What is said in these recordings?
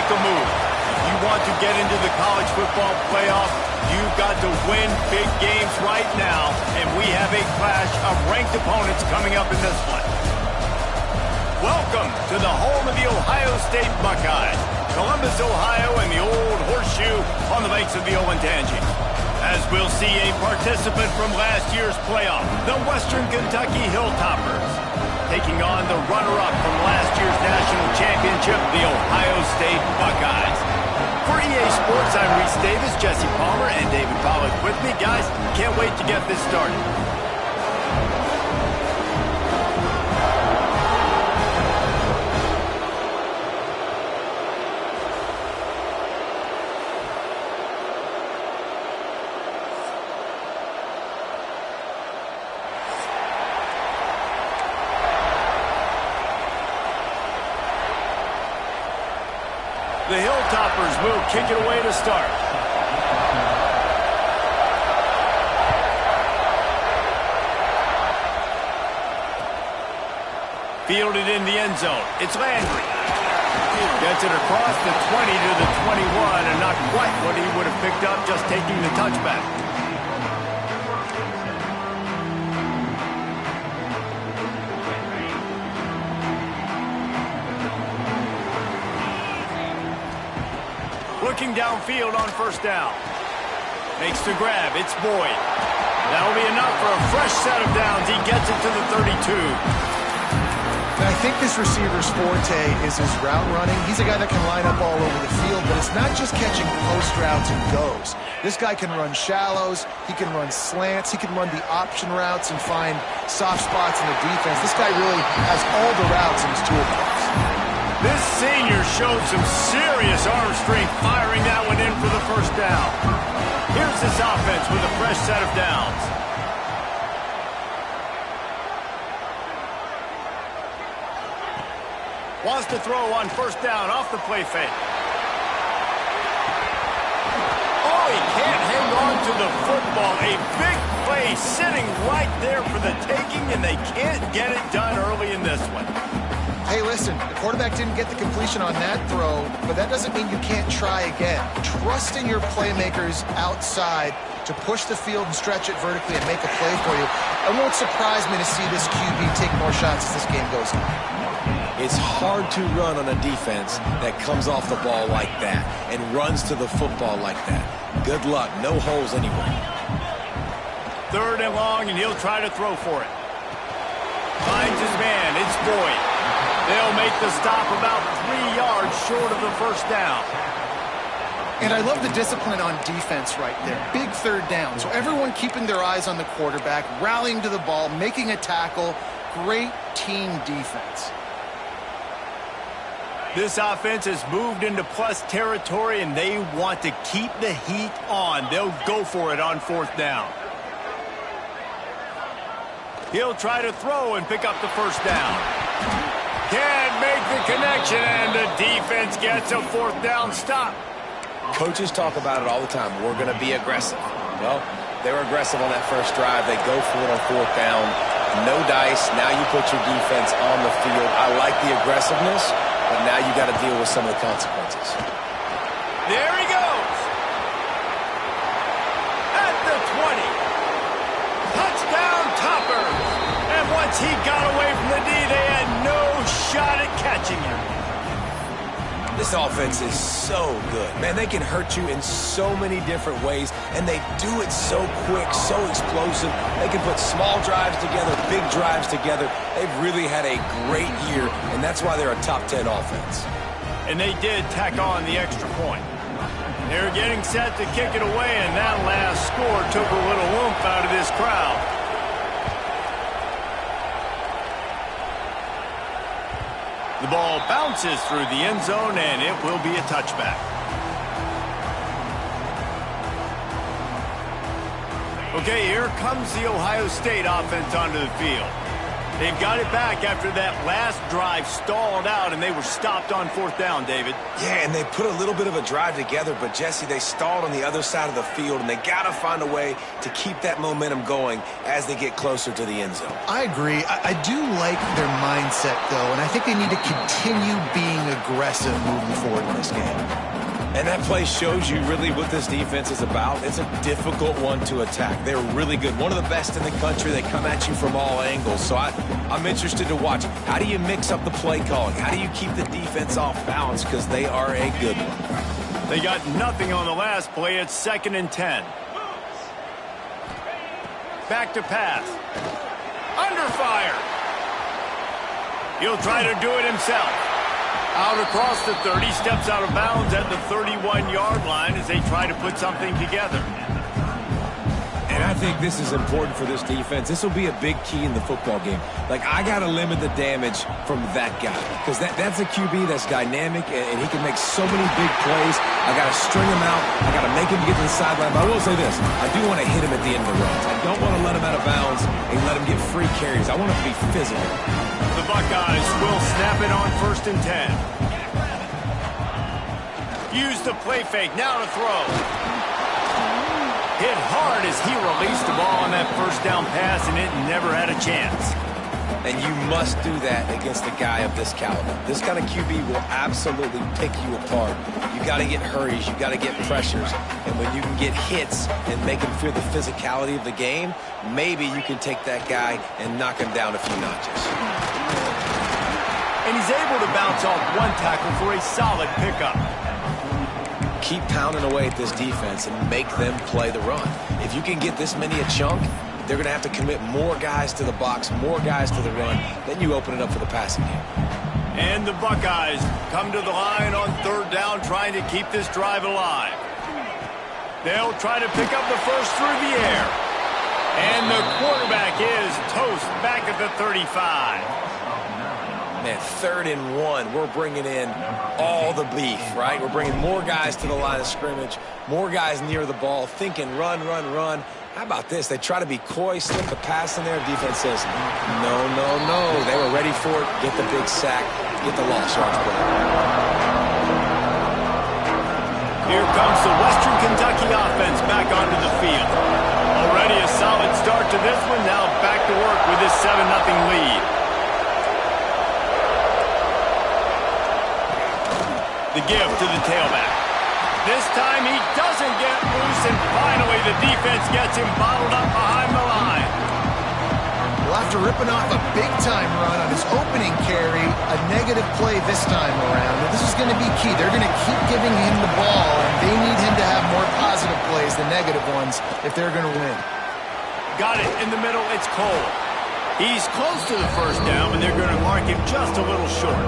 a move. If you want to get into the college football playoff, you've got to win big games right now, and we have a clash of ranked opponents coming up in this one. Welcome to the home of the Ohio State Buckeyes, Columbus, Ohio, and the old horseshoe on the banks of the Olentangy. As we'll see a participant from last year's playoff, the Western Kentucky Hilltoppers, taking on the runner-up from last year's national championship, the Ohio State Buckeyes. For EA Sports, I'm Reese Davis, Jesse Palmer, and David Pollack with me. Guys, can't wait to get this started. The Hilltoppers will kick it away to start. Fielded in the end zone. It's Landry. Gets it across the 20 to the 21, and not quite what he would have picked up just taking the touchback. Looking downfield on first down. Makes the grab. It's Boyd. That'll be enough for a fresh set of downs. He gets it to the 32. I think this receiver's forte is his route running. He's a guy that can line up all over the field, but it's not just catching post routes and goes. This guy can run shallows. He can run slants. He can run the option routes and find soft spots in the defense. This guy really has all the routes in his toolbox. This senior showed some serious arm strength firing that one in for the first down. Here's this offense with a fresh set of downs. Wants to throw on first down off the play fake. Oh, he can't hang on to the football. A big play sitting right there for the taking, and they can't get it done early in this one. Hey, listen, the quarterback didn't get the completion on that throw, but that doesn't mean you can't try again. Trust in your playmakers outside to push the field and stretch it vertically and make a play for you. It won't surprise me to see this QB take more shots as this game goes on. It's hard to run on a defense that comes off the ball like that and runs to the football like that. Good luck. No holes anywhere. Third and long, and he'll try to throw for it. Finds his man. It's Boyd. They'll make the stop about 3 yards short of the first down. And I love the discipline on defense right there. Big third down. So everyone keeping their eyes on the quarterback, rallying to the ball, making a tackle. Great team defense. This offense has moved into plus territory, and they want to keep the heat on. They'll go for it on fourth down. He'll try to throw and pick up the first down. Can't make the connection, and the defense gets a fourth down stop. Coaches talk about it all the time. We're going to be aggressive. Well, they were aggressive on that first drive. They go for it on fourth down. No dice. Now you put your defense on the field. I like the aggressiveness, but now you got to deal with some of the consequences. There he goes. At the 20. Touchdown Toppers. And once he got away from the D, they had no shot at catching him. This offense is so good. Man, they can hurt you in so many different ways, and they do it so quick, so explosive. They can put small drives together, big drives together. They've really had a great year, and that's why they're a top 10 offense. And they did tack on the extra point. They're getting set to kick it away, and that last score took a little oomph out of this crowd. The ball bounces through the end zone, and it will be a touchback. Okay, here comes the Ohio State offense onto the field. They've got it back after that last drive stalled out, and they were stopped on 4th down, David. Yeah, and they put a little bit of a drive together, but, Jesse, they stalled on the other side of the field, and they got to find a way to keep that momentum going as they get closer to the end zone. I agree. I do like their mindset, though, and I think they need to continue being aggressive moving forward in this game. And that play shows you really what this defense is about. It's a difficult one to attack. They're really good. One of the best in the country. They come at you from all angles. So I'm interested to watch. How do you mix up the play calling? How do you keep the defense off balance? Because they are a good one. They got nothing on the last play. It's 2nd and 10. Back to pass. Under fire. He'll try to do it himself. Out across the 30, steps out of bounds at the 31-yard line as they try to put something together. And I think this is important for this defense. This will be a big key in the football game. Like, I got to limit the damage from that guy because that's a QB that's dynamic, and he can make so many big plays. I got to string him out. I got to make him get to the sideline. But I will say this. I do want to hit him at the end of the runs. I don't want to let him out of bounds and let him get free carries. I want him to be physical. The Buckeyes will snap it on 1st and 10. Use the play fake. Now to throw. Hit hard as he released the ball on that 1st down pass, and it never had a chance. And you must do that against a guy of this caliber. This kind of QB will absolutely pick you apart. You got to get hurries. You got to get pressures. And when you can get hits and make him feel the physicality of the game, maybe you can take that guy and knock him down a few notches. And he's able to bounce off one tackle for a solid pickup. Keep pounding away at this defense and make them play the run. If you can get this many a chunk, they're going to have to commit more guys to the box, more guys to the run. Then you open it up for the passing game. And the Buckeyes come to the line on 3rd down, trying to keep this drive alive. They'll try to pick up the first through the air. And the quarterback is toast back at the 35. Man, 3rd and 1, we're bringing in all the beef, right? We're bringing more guys to the line of scrimmage, more guys near the ball, thinking run, run, run. How about this? They try to be coy, slip the pass in there. Defense says, no, no, no. They were ready for it. Get the big sack. Get the loss yards play. Here comes the Western Kentucky offense back onto the field. Already a solid start to this one. Now back to work with this 7-0 lead. The give to the tailback. This time he doesn't get loose, and finally the defense gets him bottled up behind the line. Well, after ripping off a big-time run on his opening carry, a negative play this time around. And this is going to be key. They're going to keep giving him the ball, and they need him to have more positive plays than negative ones if they're going to win. Got it in the middle. It's Cole. He's close to the 1st down, but they're going to mark him just a little short.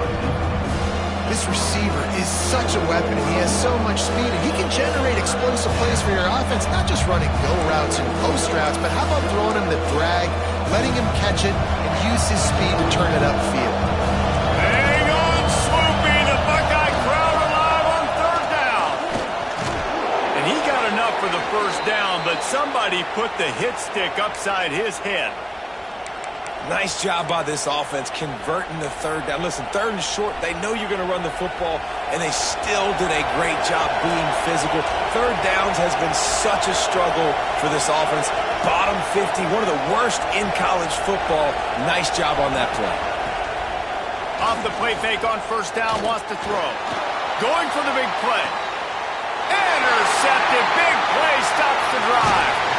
This receiver is such a weapon, and he has so much speed, and he can generate explosive plays for your offense, not just running go routes and post routes, but how about throwing him the drag, letting him catch it, and use his speed to turn it upfield. Hang on, Swoopy, the Buckeye crowd alive on 3rd down. And he got enough for the 1st down, but somebody put the hit stick upside his head. Nice job by this offense converting the 3rd down. Listen, 3rd and short, they know you're going to run the football, and they still did a great job being physical. 3rd downs has been such a struggle for this offense. Bottom 50, one of the worst in college football. Nice job on that play. Off the play fake on 1st down, wants to throw. Going for the big play. Intercepted. Big play stops the drive.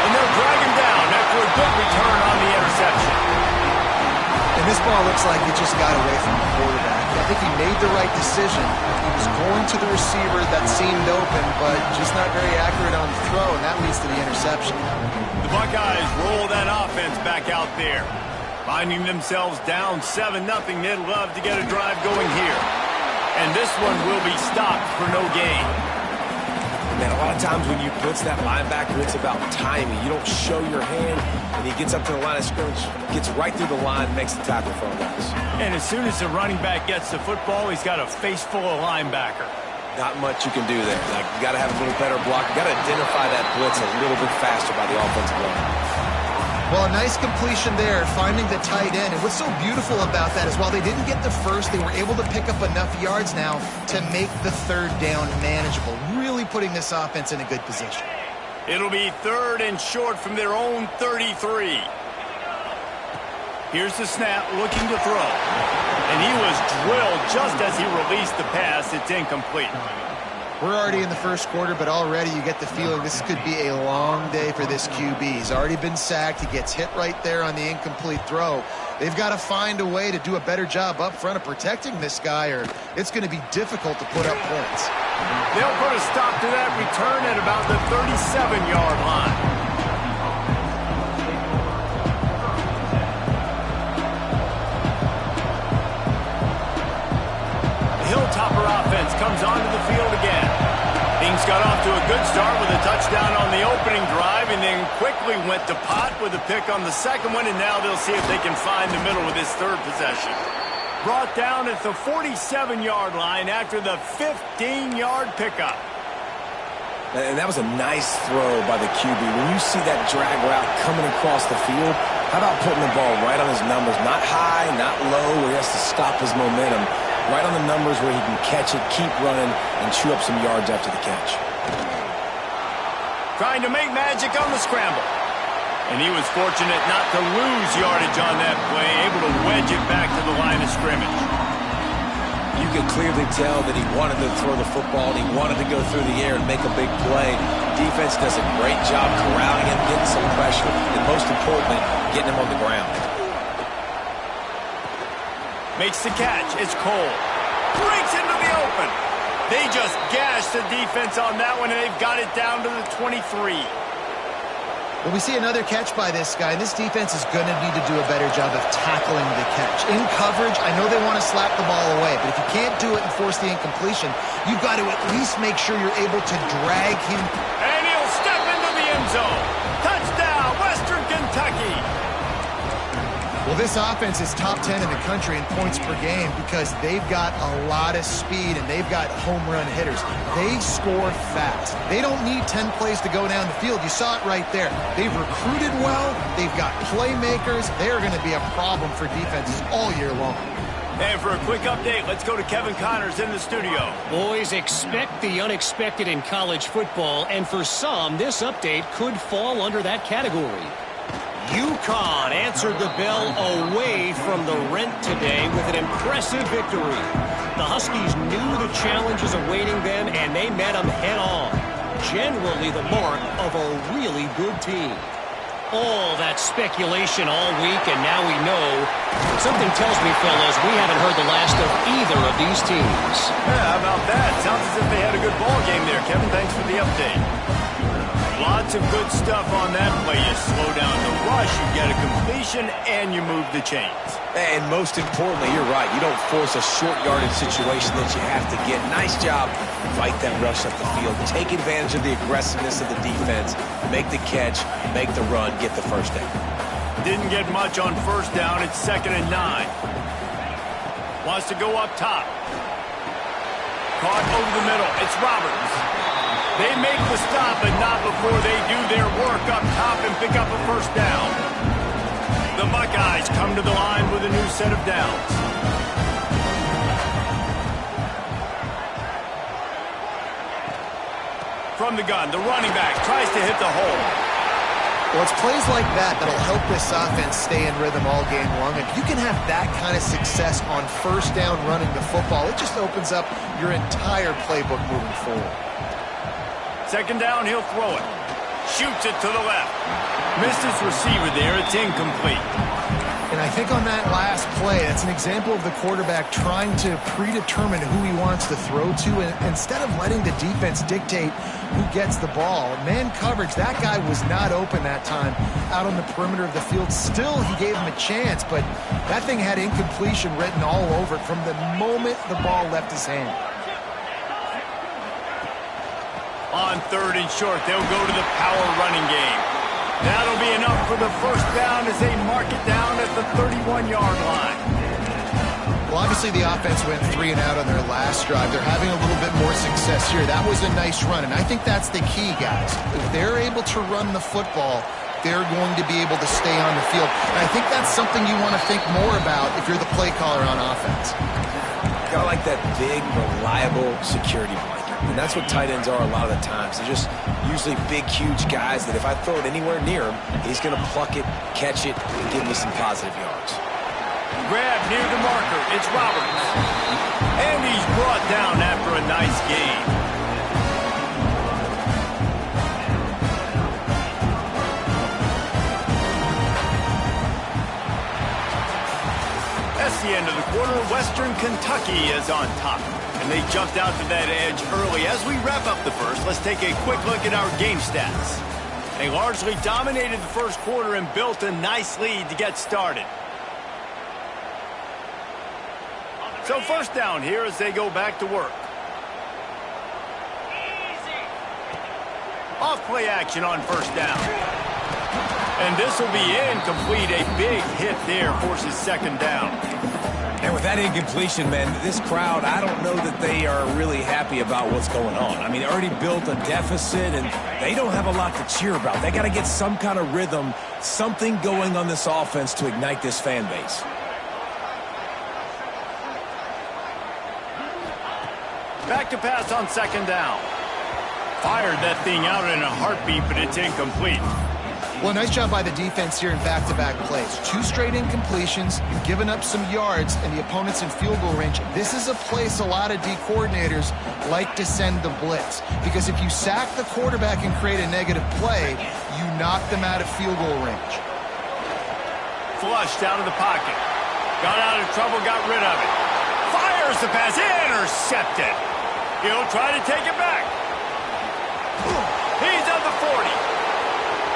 And they'll drag him down after a good return on the interception. And this ball looks like it just got away from the quarterback. I think he made the right decision. He was going to the receiver that seemed open, but just not very accurate on the throw, and that leads to the interception. The Buckeyes roll that offense back out there. Finding themselves down 7-0, they'd love to get a drive going here. And this one will be stopped for no gain. Man, a lot of times when you blitz that linebacker, it's about timing. You don't show your hand, and he gets up to the line of scrimmage, gets right through the line, makes the tackle for a loss. And as soon as the running back gets the football, he's got a face full of linebacker. Not much you can do there. Like, you got to have a little better block. You got to identify that blitz a little bit faster by the offensive line. Well, a nice completion there, finding the tight end. And what's so beautiful about that is while they didn't get the first, they were able to pick up enough yards now to make the third down manageable, really putting this offense in a good position. It'll be 3rd and short from their own 33. Here's the snap, looking to throw. And he was drilled just as he released the pass. It's incomplete. We're already in the first quarter, but already you get the feeling this could be a long day for this QB. He's already been sacked. He gets hit right there on the incomplete throw. They've got to find a way to do a better job up front of protecting this guy, or it's going to be difficult to put up points. They'll put a stop to that return at about the 37-yard line. Hilltopper offense comes onto the field again. Things got off to a good start with a touchdown on the opening drive and then quickly went to pot with a pick on the second one, and now they'll see if they can find the middle with this third possession. Brought down at the 47-yard line after the 15-yard pickup. And that was a nice throw by the QB. When you see that drag route coming across the field, how about putting the ball right on his numbers? Not high, not low, where he has to stop his momentum. Right on the numbers where he can catch it, keep running, and chew up some yards after the catch. Trying to make magic on the scramble. And he was fortunate not to lose yardage on that play, able to wedge it back to the line of scrimmage. You could clearly tell that he wanted to throw the football, and he wanted to go through the air and make a big play. Defense does a great job corralling him, getting some pressure, and most importantly, getting him on the ground. Makes the catch. It's Cole. Breaks into the open. They just gashed the defense on that one, and they've got it down to the 23. Well, we see another catch by this guy. This defense is going to need to do a better job of tackling the catch. In coverage, I know they want to slap the ball away, but if you can't do it and force the incompletion, you've got to at least make sure you're able to drag him. And he'll step into the end zone. Touchdown, Western Kentucky. Well, this offense is top 10 in the country in points per game because they've got a lot of speed and they've got home run hitters. They score fast. They don't need 10 plays to go down the field. You saw it right there. They've recruited well. They've got playmakers. They're going to be a problem for defenses all year long. And for a quick update, let's go to Kevin Connors in the studio. Boys, expect the unexpected in college football, and for some, this update could fall under that category. UConn answered the bell away from the Rent today with an impressive victory. The Huskies knew the challenges awaiting them, and they met them head-on. Generally the mark of a really good team. All that speculation all week, and now we know. Something tells me, fellas, we haven't heard the last of either of these teams. Yeah, how about that? Sounds as if they had a good ball game there, Kevin. Thanks for the update. Lots of good stuff on that play. You slow down the rush, you get a completion, and you move the chains. And most importantly, you're right. You don't force a short yardage situation that you have to get. Nice job. Fight that rush up the field. Take advantage of the aggressiveness of the defense. Make the catch, make the run, get the first down. Didn't get much on first down. It's 2nd and 9. Wants to go up top. Caught over the middle. It's Roberts. They make the stop, but not before they do their work up top and pick up a first down. The Buckeyes come to the line with a new set of downs. From the gun, the running back tries to hit the hole. Well, it's plays like that that'll help this offense stay in rhythm all game long. If you can have that kind of success on first down running the football, it just opens up your entire playbook moving forward. 2nd down, he'll throw it. Shoots it to the left. Missed his receiver there. It's incomplete. And I think on that last play, that's an example of the quarterback trying to predetermine who he wants to throw to, and instead of letting the defense dictate who gets the ball. Man coverage, that guy was not open that time out on the perimeter of the field. Still, he gave him a chance, but that thing had incompletion written all over it from the moment the ball left his hand. On 3rd and short, they'll go to the power running game. That'll be enough for the first down as they mark it down at the 31-yard line. Well, obviously the offense went 3 and out on their last drive. They're having a little bit more success here. That was a nice run, and I think that's the key, guys. If they're able to run the football, they're going to be able to stay on the field. And I think that's something you want to think more about if you're the play caller on offense. Got like that big, reliable security blanket. And that's what tight ends are a lot of the times. They're just usually big, huge guys that if I throw it anywhere near him, he's going to pluck it, catch it, and give me some positive yards. Grab near the marker. It's Roberts. And he's brought down after a nice game. That's the end of the quarter. Western Kentucky is on top. And they jumped out to that edge early. As we wrap up the first, let's take a quick look at our game stats. They largely dominated the first quarter and built a nice lead to get started. So first down here as they go back to work. Off play action on first down. And this will be incomplete. A big hit there forces second down. And with that incompletion, man, this crowd, I don't know that they are really happy about what's going on. I mean, they already built a deficit, and they don't have a lot to cheer about. They got to get some kind of rhythm, something going on this offense to ignite this fan base. Back to pass on second down. Fired that thing out in a heartbeat, but it's incomplete. Well, nice job by the defense here in back-to-back plays. 2 straight incompletions, you've given up some yards, and the opponent's in field goal range. This is a place a lot of D coordinators like to send the blitz, because if you sack the quarterback and create a negative play, you knock them out of field goal range. Flushed out of the pocket. Got out of trouble, got rid of it. Fires the pass, intercepted. He'll try to take it back. He's at the 40.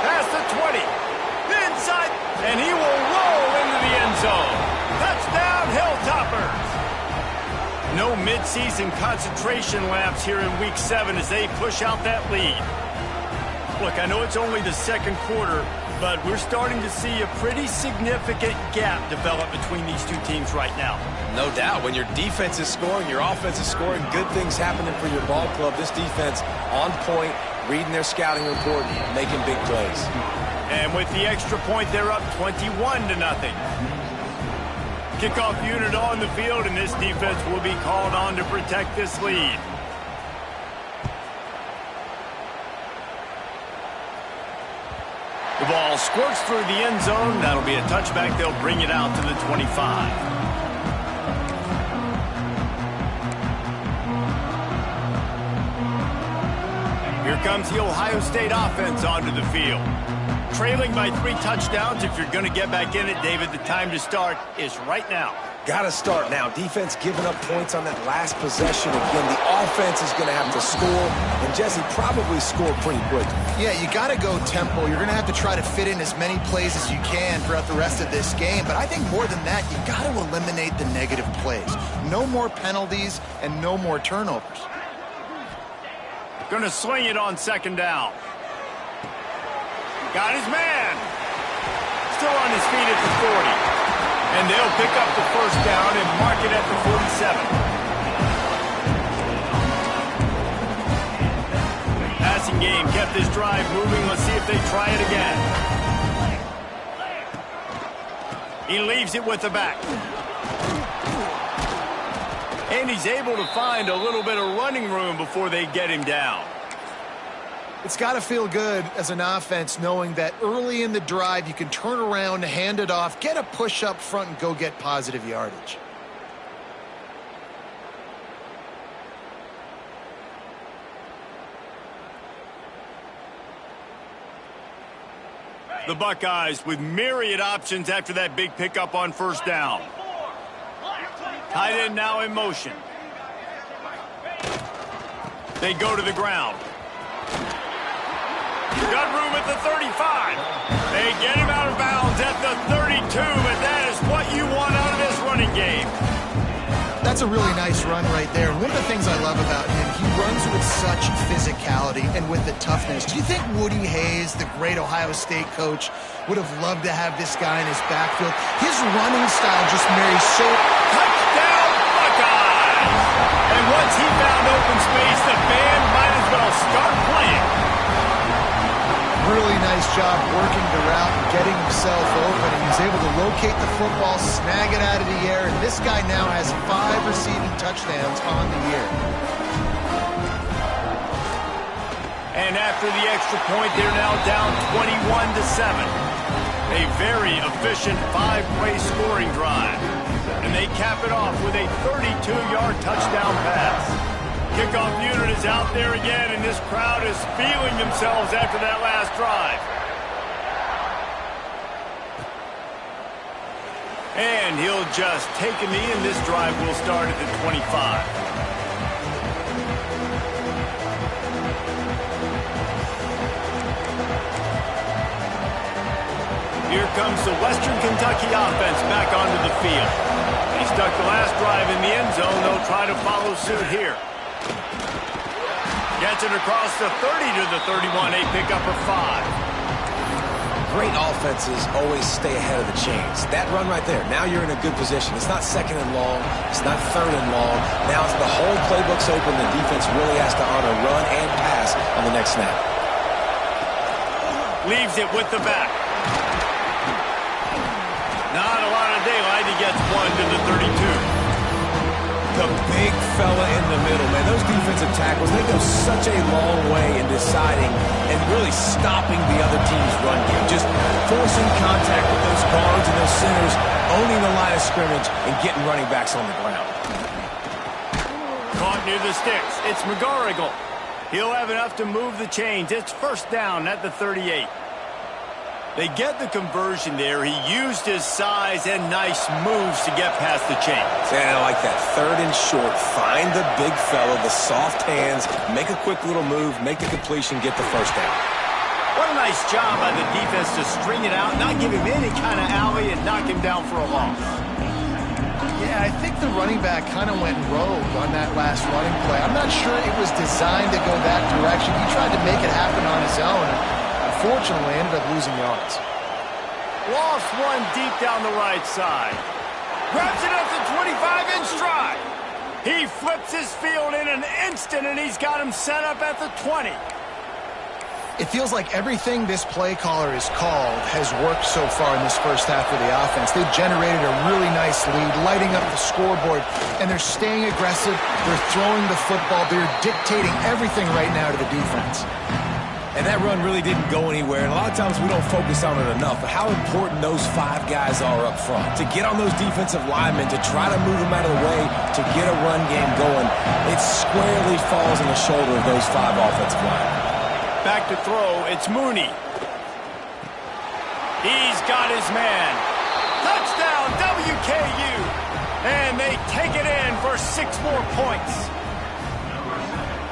Past the 20. Inside. And he will roll into the end zone. Touchdown, Hilltoppers. No midseason concentration laps here in Week 7 as they push out that lead. Look, I know it's only the second quarter, but we're starting to see a pretty significant gap develop between these two teams right now. No doubt. When your defense is scoring, your offense is scoring, good things happening for your ball club. This defense on point, reading their scouting report, making big plays. And with the extra point, they're up 21-0. Kickoff unit on the field, and this defense will be called on to protect this lead. The ball squirts through the end zone. That'll be a touchback. They'll bring it out to the 25. Here comes the Ohio State offense onto the field. Trailing by 3 touchdowns. If you're going to get back in it, David, the time to start is right now. Got to start now. Defense giving up points on that last possession. Again, the offense is going to have to score, and Jesse probably scored pretty quick. Yeah, you got to go tempo. You're going to have to try to fit in as many plays as you can throughout the rest of this game. But I think more than that, you got to eliminate the negative plays. No more penalties and no more turnovers. Going to swing it on second down. Got his man. Still on his feet at the 40. And they'll pick up the first down and mark it at the 47. Passing game kept this drive moving. Let's see if they try it again. He leaves it with the back. And he's able to find a little bit of running room before they get him down. It's got to feel good as an offense knowing that early in the drive you can turn around, hand it off, get a push up front, and go get positive yardage. The Buckeyes with myriad options after that big pickup on first down. Tight end now in motion. They go to the ground. Got room at the 35. They get him out of bounds at the 32, but that is what you want out of this running game. That's a really nice run right there. One of the things I love about him, he runs with such physicality and with the toughness. Do you think Woody Hayes, the great Ohio State coach, would have loved to have this guy in his backfield? His running style just marries so... Touchdown, Buckeyes! And once he found open space, the band might as well start playing. Really nice job working the route and getting himself open, and he's able to locate the football, snag it out of the air, and this guy now has 5 receiving touchdowns on the year. And after the extra point, they're now down 21-7. A very efficient 5-play scoring drive. And they cap it off with a 32-yard touchdown pass. Kickoff unit is out there again, and this crowd is feeling themselves after that last drive. And he'll just take a knee, and this drive will start at the 25. Here comes the Western Kentucky offense back onto the field. They stuck the last drive in the end zone. They'll try to follow suit here. Gets it across the 30 to the 31. A pickup of 5. Great offenses always stay ahead of the chains. That run right there, now you're in a good position. It's not second and long. It's not third and long. Now it's the whole playbook's open. The defense really has to honor run and pass on the next snap. Leaves it with the back. Not a lot of daylight. He gets 1 to the 32. The big fella in the middle, man. Those defensive tackles, they go such a long way in deciding and really stopping the other team's run game. Just forcing contact with those guards and those centers, owning the line of scrimmage, and getting running backs on the ground. Caught near the sticks. It's McGarrigle. He'll have enough to move the chains. It's first down at the 38. They get the conversion there. He used his size and nice moves to get past the chains. Yeah, I like that. Third and short. Find the big fella, the soft hands, make a quick little move, make the completion, get the first down. What a nice job by the defense to string it out, not give him any kind of alley, and knock him down for a loss. Yeah, I think the running back kind of went rogue on that last running play. I'm not sure it was designed to go that direction. He tried to make it happen on his own. Unfortunately, ended up losing yards. Lost one deep down the right side. Grabs it at the 25 in stride. He flips his field in an instant, and he's got him set up at the 20. It feels like everything this play caller has called has worked so far in this first half of the offense. They've generated a really nice lead, lighting up the scoreboard, and they're staying aggressive. They're throwing the football. They're dictating everything right now to the defense. And that run really didn't go anywhere. And a lot of times we don't focus on it enough, but how important those 5 guys are up front. To get on those defensive linemen, to try to move them out of the way, to get a run game going, it squarely falls on the shoulder of those 5 offensive linemen. Back to throw, it's Mooney. He's got his man. Touchdown, WKU. And they take it in for 6 more points.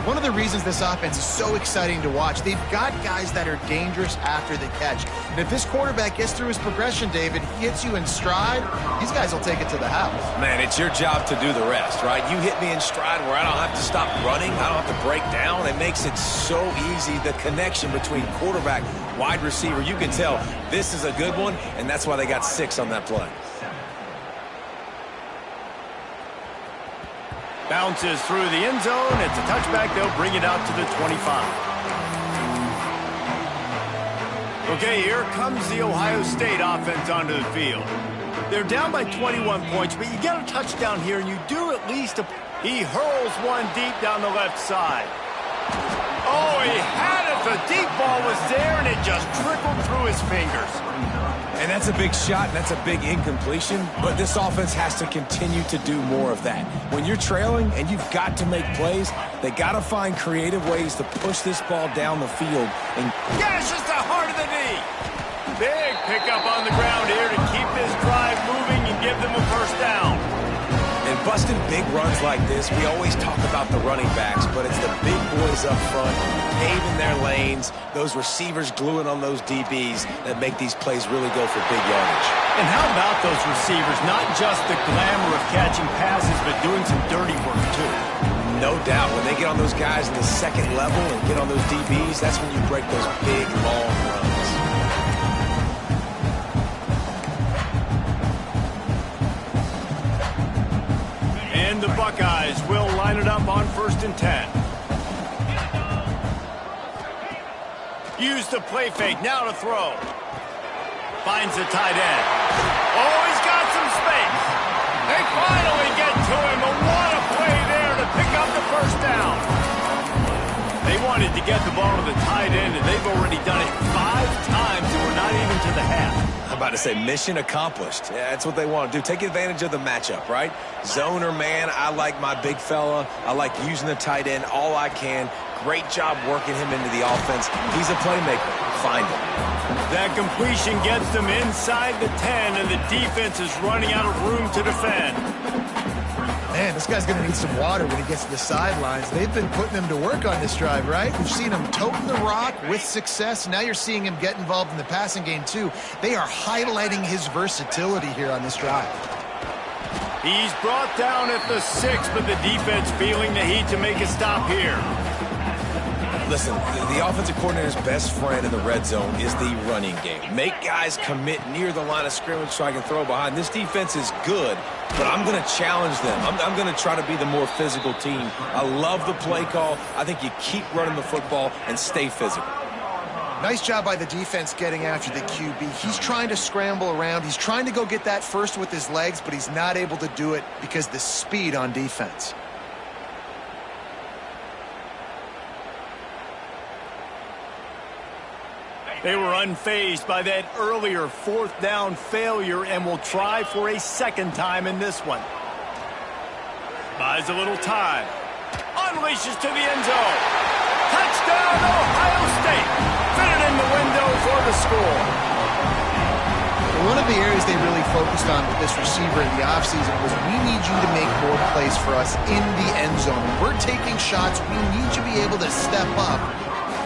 One of the reasons this offense is so exciting to watch, they've got guys that are dangerous after the catch. And if this quarterback gets through his progression, David, he hits you in stride, these guys will take it to the house. Man, it's your job to do the rest, right? You hit me in stride where I don't have to stop running, I don't have to break down. It makes it so easy, the connection between quarterback, wide receiver. You can tell this is a good one, and that's why they got 6 on that play. Bounces through the end zone. It's a touchback. They'll bring it out to the 25. Okay, here comes the Ohio State offense onto the field. They're down by 21 points, but you get a touchdown here, and you do at least a... He hurls one deep down the left side. Oh, he had it. The deep ball was there, and it just trickled through his fingers. And that's a big shot, and that's a big incompletion, but this offense has to continue to do more of that. When you're trailing and you've got to make plays, they got to find creative ways to push this ball down the field. And gashes the heart of the knee. Big pickup on the ground here to keep this drive moving and give them a first down. And busting big runs like this, we always talk about the running backs, but it's the big boys up front, paving their lanes, those receivers gluing on those DBs that make these plays really go for big yardage. And how about those receivers? Not just the glamour of catching passes, but doing some dirty work, too. No doubt. When they get on those guys in the second level and get on those DBs, that's when you break those big, long runs. And the Buckeyes will line it up on 1st and 10. Use the play fake. Now to throw. Finds the tight end. Oh, he's got some space. They finally get to him. But what a play there to pick up the first down. They wanted to get the ball to the tight end, and they've already done it 5 times, and we're not even to the half. I'm about to say mission accomplished. Yeah, that's what they want to do. Take advantage of the matchup, right? Zone or man, I like my big fella. I like using the tight end all I can. Great job working him into the offense. He's a playmaker. Find him. That completion gets them inside the 10, and the defense is running out of room to defend. Man, this guy's going to need some water when he gets to the sidelines. They've been putting him to work on this drive, right? We've seen him toting the rock with success. Now you're seeing him get involved in the passing game, too. They are highlighting his versatility here on this drive. He's brought down at the 6, but the defense feeling the heat to make a stop here. Listen, the offensive coordinator's best friend in the red zone is the running game. Make guys commit near the line of scrimmage so I can throw behind. This defense is good, but I'm going to challenge them. I'm going to try to be the more physical team. I love the play call. I think you keep running the football and stay physical. Nice job by the defense getting after the QB. He's trying to scramble around. He's trying to go get that first with his legs, but he's not able to do it because of the speed on defense. They were unfazed by that earlier 4th down failure and will try for a second time in this one. Buys a little time. Unleashes to the end zone. Touchdown, Ohio State. Fit it in the window for the score. One of the areas they really focused on with this receiver in the offseason was we need you to make more plays for us in the end zone. When we're taking shots, we need you to be able to step up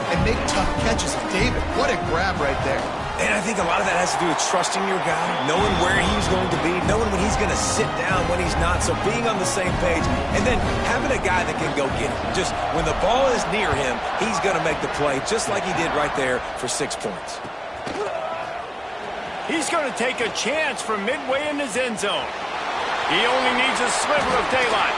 and make tough catches. David, what a grab right there. And I think a lot of that has to do with trusting your guy, knowing where he's going to be, knowing when he's going to sit down, when he's not, so being on the same page, and then having a guy that can go get it. Just when the ball is near him, he's going to make the play, just like he did right there for 6 points. He's going to take a chance from midway in his end zone. He only needs a sliver of daylight.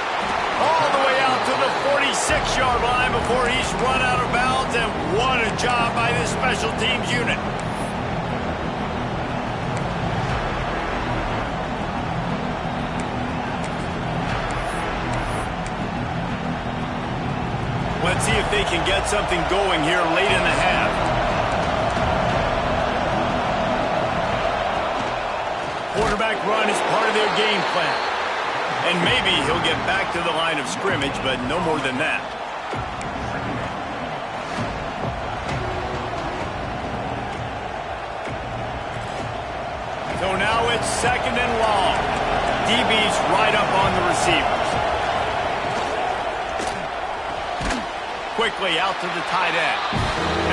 All the way out to the 46-yard line before he's run out of bounds, and what a job by this special teams unit. Let's see if they can get something going here late in the half. Quarterback run is part of their game plan. And maybe he'll get back to the line of scrimmage, but no more than that. So now it's 2nd and long. DB's right up on the receivers. Quickly out to the tight end.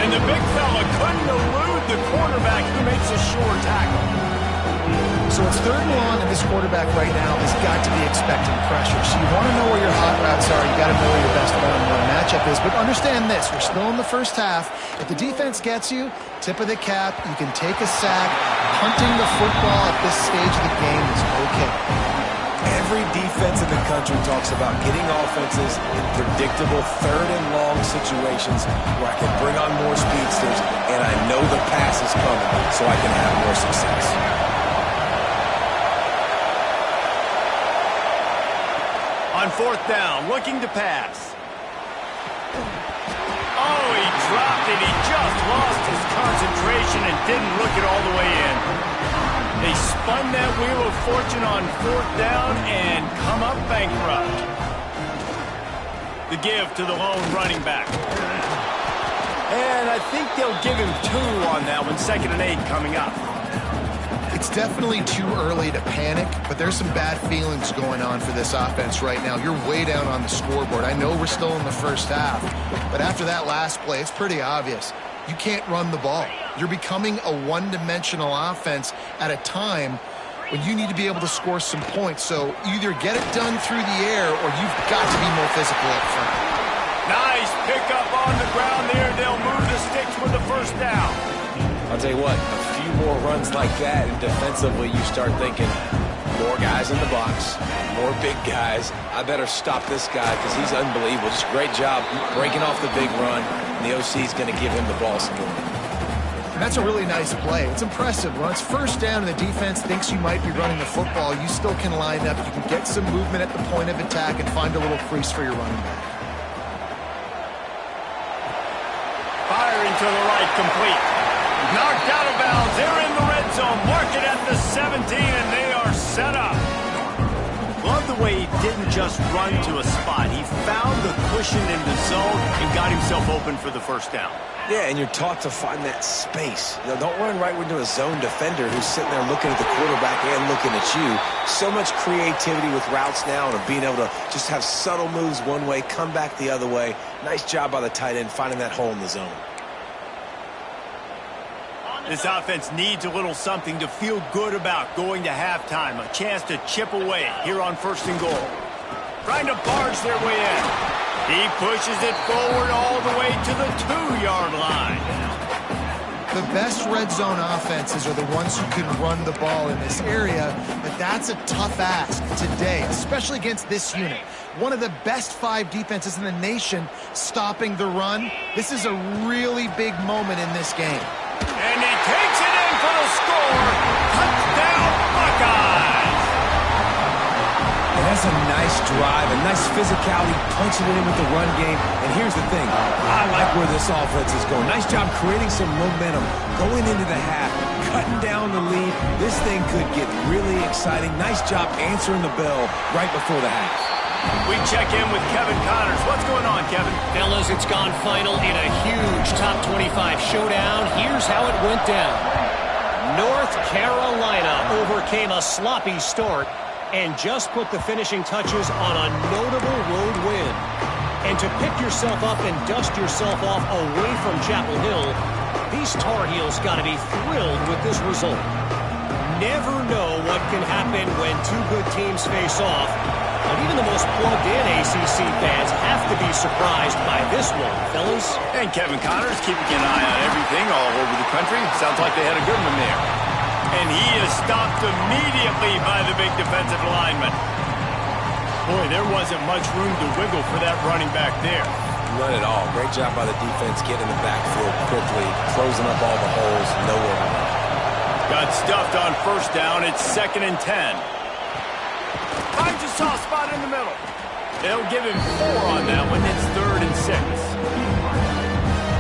And the big fella couldn't elude the quarterback who makes a sure tackle. So it's 3rd and long, and this quarterback right now has got to be expecting pressure. So you want to know where your hot routes are. You got to know where your best one-on-one matchup is. But understand this, we're still in the first half. If the defense gets you, tip of the cap, you can take a sack. Punting the football at this stage of the game is okay. Every defense in the country talks about getting offenses in predictable 3rd and long situations where I can bring on more speedsters and I know the pass is coming so I can have more success. On 4th down, looking to pass. Oh, he dropped it. He just lost his concentration and didn't look it all the way in. They spun that wheel of fortune on 4th down and come up bankrupt. The give to the lone running back. And I think they'll give him 2 on that one, 2nd and 8 coming up. It's definitely too early to panic, but there's some bad feelings going on for this offense right now. You're way down on the scoreboard. I know we're still in the first half, but after that last play, it's pretty obvious. You can't run the ball. You're becoming a one-dimensional offense at a time when you need to be able to score some points. So either get it done through the air or you've got to be more physical up front. Nice pickup on the ground there. They'll move the sticks for the first down. I'll tell you what, a few more runs like that, and defensively you start thinking, More guys in the box, more big guys. I better stop this guy because he's unbelievable. Just a great job breaking off the big run. And the OC is going to give him the ball some more. That's a really nice play. It's impressive. When it's first down and the defense thinks you might be running the football, you still can line up. You can get some movement at the point of attack and find a little crease for your running back. Firing to the right, complete. Knocked out of bounds. They're in the red zone. Mark it at the 17, and they are set up. Love the way he didn't just run to a spot. He found the cushion in the zone and got himself open for the first down. Yeah, and you're taught to find that space. You know, don't run right into a zone defender who's sitting there looking at the quarterback and looking at you. So much creativity with routes now and being able to just have subtle moves one way, come back the other way. Nice job by the tight end finding that hole in the zone. This offense needs a little something to feel good about going to halftime. A chance to chip away here on 1st and goal. Trying to barge their way in. He pushes it forward all the way to the 2-yard line. The best red zone offenses are the ones who can run the ball in this area, but that's a tough ask today, especially against this unit. One of the best 5 defenses in the nation stopping the run. This is a really big moment in this game. And he takes it in for the score. Touchdown, Buckeyes! And that's a nice drive, a nice physicality, punching it in with the run game. And here's the thing, I like where this offense is going. Nice job creating some momentum, going into the half, cutting down the lead. This thing could get really exciting. Nice job answering the bell right before the half. We check in with Kevin Connors. What's going on, Kevin? Fellas, it's gone final in a huge top 25 showdown. Here's how it went down. North Carolina overcame a sloppy start and just put the finishing touches on a notable road win. And to pick yourself up and dust yourself off away from Chapel Hill, these Tar Heels got to be thrilled with this result. Never know what can happen when 2 good teams face off. But even the most plugged-in ACC fans have to be surprised by this one, fellas. And Kevin Connors keeping an eye on everything all over the country. Sounds like they had a good one there. And he is stopped immediately by the big defensive lineman. Boy, there wasn't much room to wiggle for that running back there. None at all. Great job by the defense getting in the backfield quickly, closing up all the holes, nowhere to run. Got stuffed on 1st down. It's 2nd and 10. Finds a soft spot in the middle. They'll give him 4 on that one. It's 3rd and 6.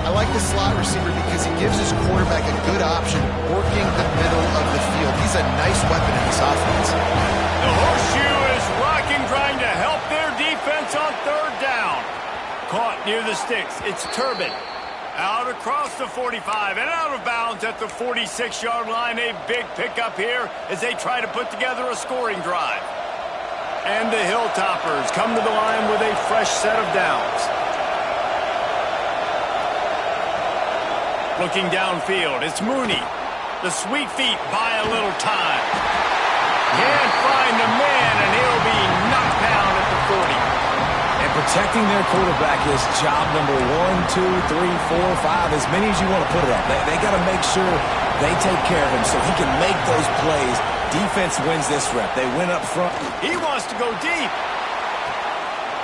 I like the slot receiver because he gives his quarterback a good option working the middle of the field. He's a nice weapon in this offense. The horseshoe is rocking, trying to help their defense on 3rd down. Caught near the sticks. It's Turbin. Out across the 45 and out of bounds at the 46-yard line. A big pickup here as they try to put together a scoring drive. And the Hilltoppers come to the line with a fresh set of downs. Looking downfield, it's Mooney. The sweet feet buy a little time. Can't find the man, and he'll be knocked down at the 40. And protecting their quarterback is job number 1, 2, 3, 4, 5, as many as you want to put it up. They got to make sure they take care of him so he can make those plays. Defense wins this rep. They win up front. He wants to go deep.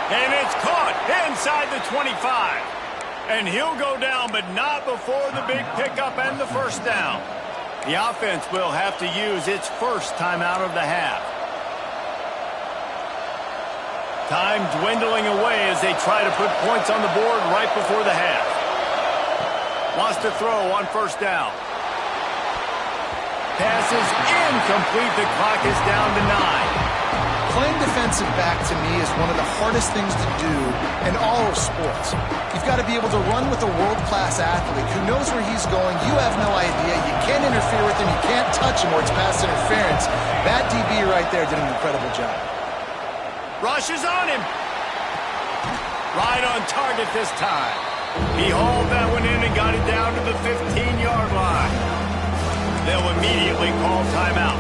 And it's caught inside the 25. And he'll go down, but not before the big pickup and the 1st down. The offense will have to use its first timeout of the half. Time dwindling away as they try to put points on the board right before the half. Wants to throw on 1st down. Pass is incomplete. The clock is down to 9. Playing defensive back, to me, is one of the hardest things to do in all of sports. You've got to be able to run with a world-class athlete who knows where he's going. You have no idea. You can't interfere with him. You can't touch him or it's pass interference. That DB right there did an incredible job. Rush is on him. Right on target this time. He hauled that one in and got it down to the 15-yard line. They'll immediately call timeout.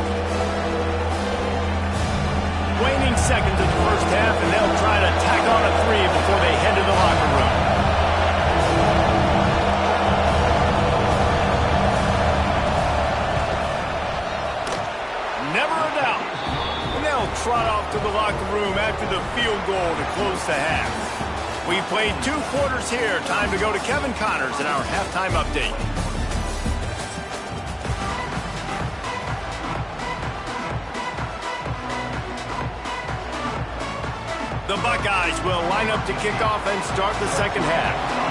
Waning seconds in the 1st half, and they'll try to tack on a 3 before they head to the locker room. Never a doubt. trot off to the locker room after the field goal to close the half. We played 2 quarters here. Time to go to Kevin Connors in our halftime update. The Buckeyes will line up to kick off and start the second half.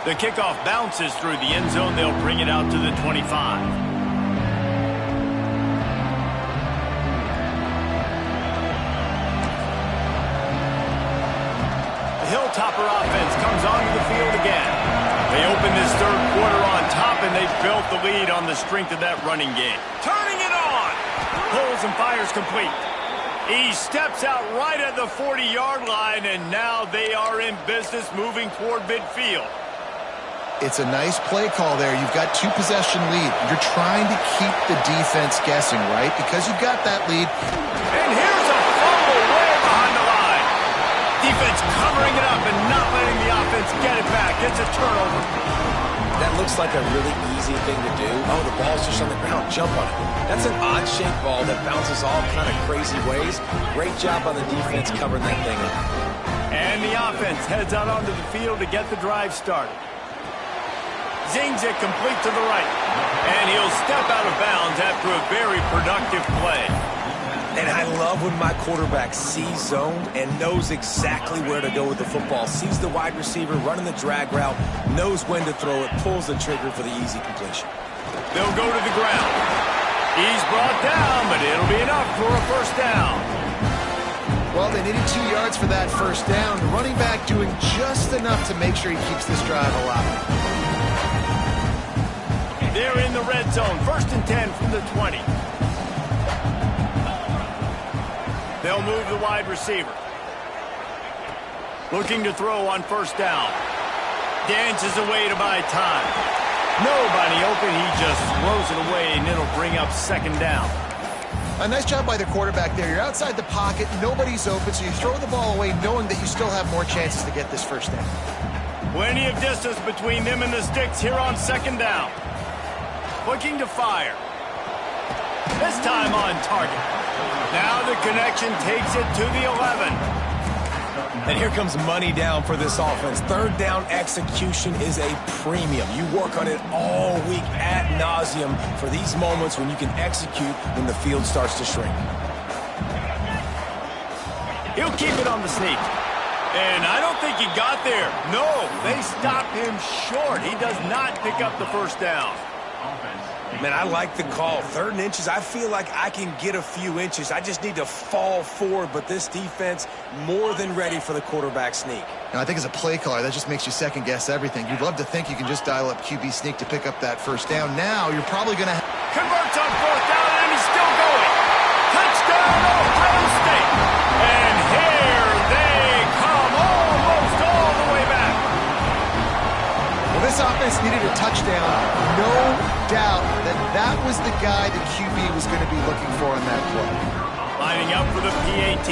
The kickoff bounces through the end zone. They'll bring it out to the 25. Hilltopper offense comes onto the field again. They open this third quarter on top, and they've built the lead on the strength of that running game. Turning it on! Pulls and fires complete. He steps out right at the 40-yard line, and now they are in business moving toward midfield. It's a nice play call there. You've got 2-possession lead. You're trying to keep the defense guessing, right? Because you've got that lead. And here's a fumble way behind the line. Defense covering it up and not letting the offense get it back. It's a turnover. That looks like a really easy thing to do. Oh, the ball's just on the ground. Jump on it. That's an odd-shaped ball that bounces all kind of crazy ways. Great job on the defense covering that thing up. And the offense heads out onto the field to get the drive started. Zings it complete to the right. And he'll step out of bounds after a very productive play. And I love when my quarterback sees zoned and knows exactly where to go with the football. Sees the wide receiver running the drag route, knows when to throw it, pulls the trigger for the easy completion. They'll go to the ground. He's brought down, but it'll be enough for a first down. Well, they needed 2 yards for that first down. The running back doing just enough to make sure he keeps this drive alive. They're in the red zone. 1st and 10 from the 20. They'll move the wide receiver. Looking to throw on first down. Dances away to buy time. Nobody open. He just throws it away, and it'll bring up second down. A nice job by the quarterback there. You're outside the pocket. Nobody's open, so you throw the ball away knowing that you still have more chances to get this first down. Plenty of distance between them and the sticks here on second down. Looking to fire. This time on target. Now the connection takes it to the 11. And here comes money down for this offense. Third down execution is a premium. You work on it all week ad nauseum for these moments when you can execute when the field starts to shrink. He'll keep it on the sneak. And I don't think he got there. No, they stopped him short. He does not pick up the first down. Man, I like the call. 3rd and inches, I feel like I can get a few inches. I just need to fall forward, but this defense more than ready for the quarterback sneak. Now, I think as a play caller, that just makes you second-guess everything. You'd love to think you can just dial up QB sneak to pick up that first down. Now, you're probably going to... Converts on 4th down, and he's still going. Touchdown, Ohio State. And here they come, almost all the way back. Well, this offense needed a touchdown. No doubt that was the guy the QB was going to be looking for on that play. Lining up for the PAT.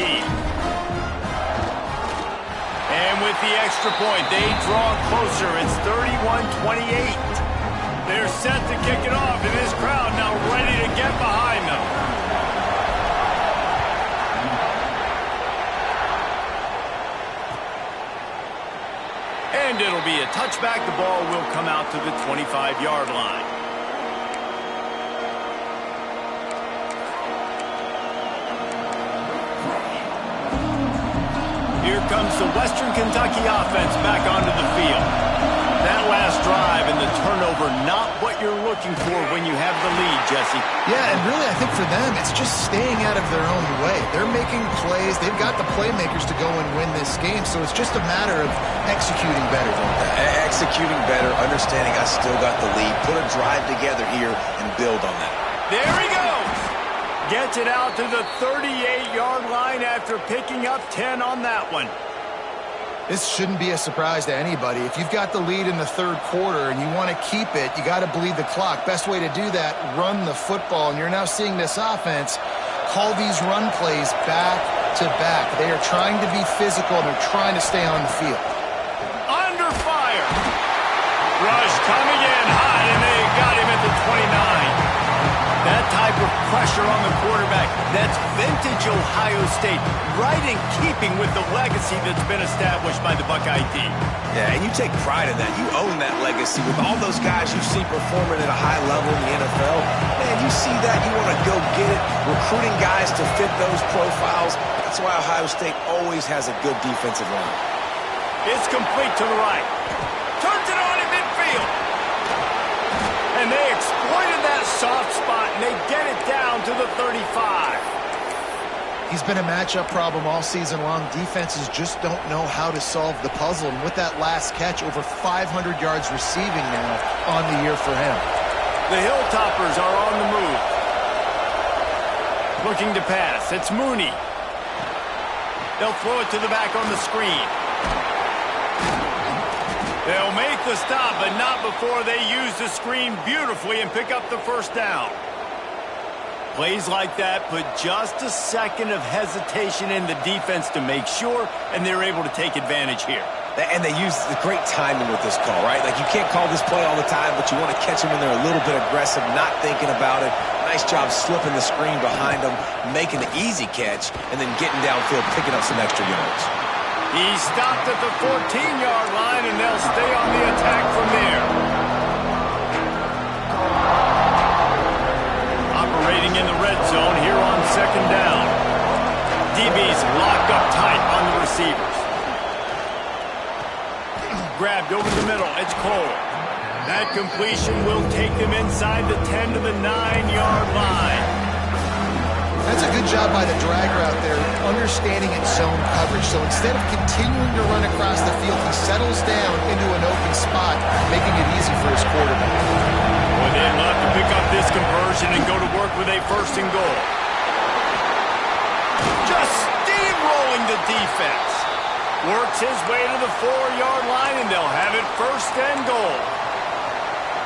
And with the extra point, they draw closer. It's 31-28. They're set to kick it off, and this crowd now ready to get behind them. And it'll be a touchback. The ball will come out to the 25-yard line. Here comes the Western Kentucky offense back onto the field. That last drive and the turnover, not what you're looking for when you have the lead, Jesse. Yeah, and really I think for them, it's just staying out of their own way. They're making plays. They've got the playmakers to go and win this game, so it's just a matter of executing better. Executing better, understanding I still got the lead. Put a drive together here and build on that. There he goes. Gets it out to the 38-yard line after picking up 10 on that one. This shouldn't be a surprise to anybody. If you've got the lead in the third quarter and you want to keep it, you got to bleed the clock. Best way to do that, run the football. And you're now seeing this offense call these run plays back to back. They are trying to be physical, and they're trying to stay on the field. Under fire. Rush Coming in hot, and they got him at the 29. That type of pressure on the quarterback, that's vintage Ohio State, right in keeping with the legacy that's been established by the Buckeye D. Yeah, and you take pride in that. You own that legacy with all those guys you see performing at a high level in the NFL. Man, you see that, you want to go get it, recruiting guys to fit those profiles. That's why Ohio State always has a good defensive line. It's complete to the right. Turns it on in midfield. And they exploited that soft spot, and they get it down to the 35. He's been a matchup problem all season long. Defenses just don't know how to solve the puzzle. And with that last catch, over 500 yards receiving now on the year for him. The Hilltoppers are on the move. Looking to pass. It's Mooney. They'll throw it to the back on the screen. They'll make the stop, but not before they use the screen beautifully and pick up the first down. Plays like that put just a second of hesitation in the defense to make sure, and they're able to take advantage here. And they use the great timing with this call, right? Like, you can't call this play all the time, but you want to catch them when they're a little bit aggressive, not thinking about it. Nice job slipping the screen behind them, making the easy catch, and then getting downfield, picking up some extra yards. He stopped at the 14-yard line, and they'll stay on the attack from there. Operating in the red zone here on second down. DB's locked up tight on the receivers. Grabbed over the middle. It's Cole. That completion will take them inside the 10 to the 9-yard line. That's a good job by the dragger out there, understanding its zone coverage. So instead of continuing to run across the field, he settles down into an open spot, making it easy for his quarterback. Well, they'd love to pick up this conversion and go to work with a first and goal. Just steamrolling the defense. Works his way to the 4-yard line, and they'll have it first and goal.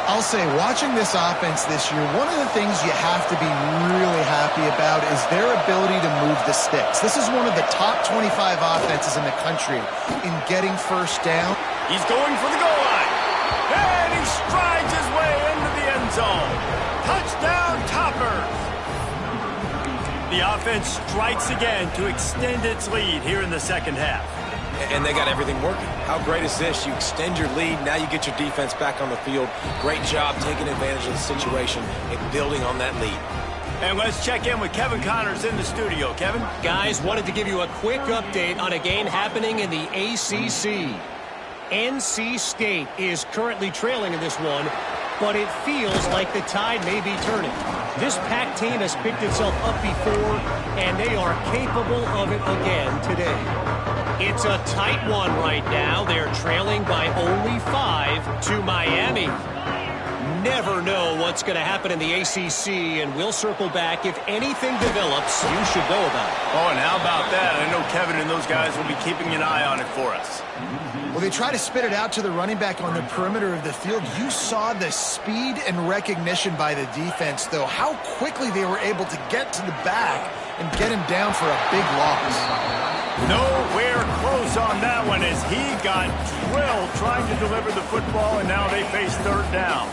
I'll say, watching this offense this year, one of the things you have to be really happy about is their ability to move the sticks. This is one of the top 25 offenses in the country in getting first down. He's going for the goal line. And he strides his way into the end zone. Touchdown, Toppers. The offense strikes again to extend its lead here in the second half. And they got everything working. How great is this? You extend your lead, now you get your defense back on the field. Great job taking advantage of the situation and building on that lead. And let's check in with Kevin Connors in the studio. Kevin? Guys, wanted to give you a quick update on a game happening in the ACC. NC State is currently trailing in this one, but it feels like the tide may be turning. This Pac team has picked itself up before, and they are capable of it again today. It's a tight one right now. They're trailing by only 5 to Miami. Never know what's going to happen in the ACC, and we'll circle back. If anything develops, you should know about it. Oh, and how about that? I know Kevin and those guys will be keeping an eye on it for us. Well, they try to spit it out to the running back on the perimeter of the field. You saw the speed and recognition by the defense, though. How quickly they were able to get to the back and get him down for a big loss. Nowhere close on that one as he got drilled trying to deliver the football, and now they face third down.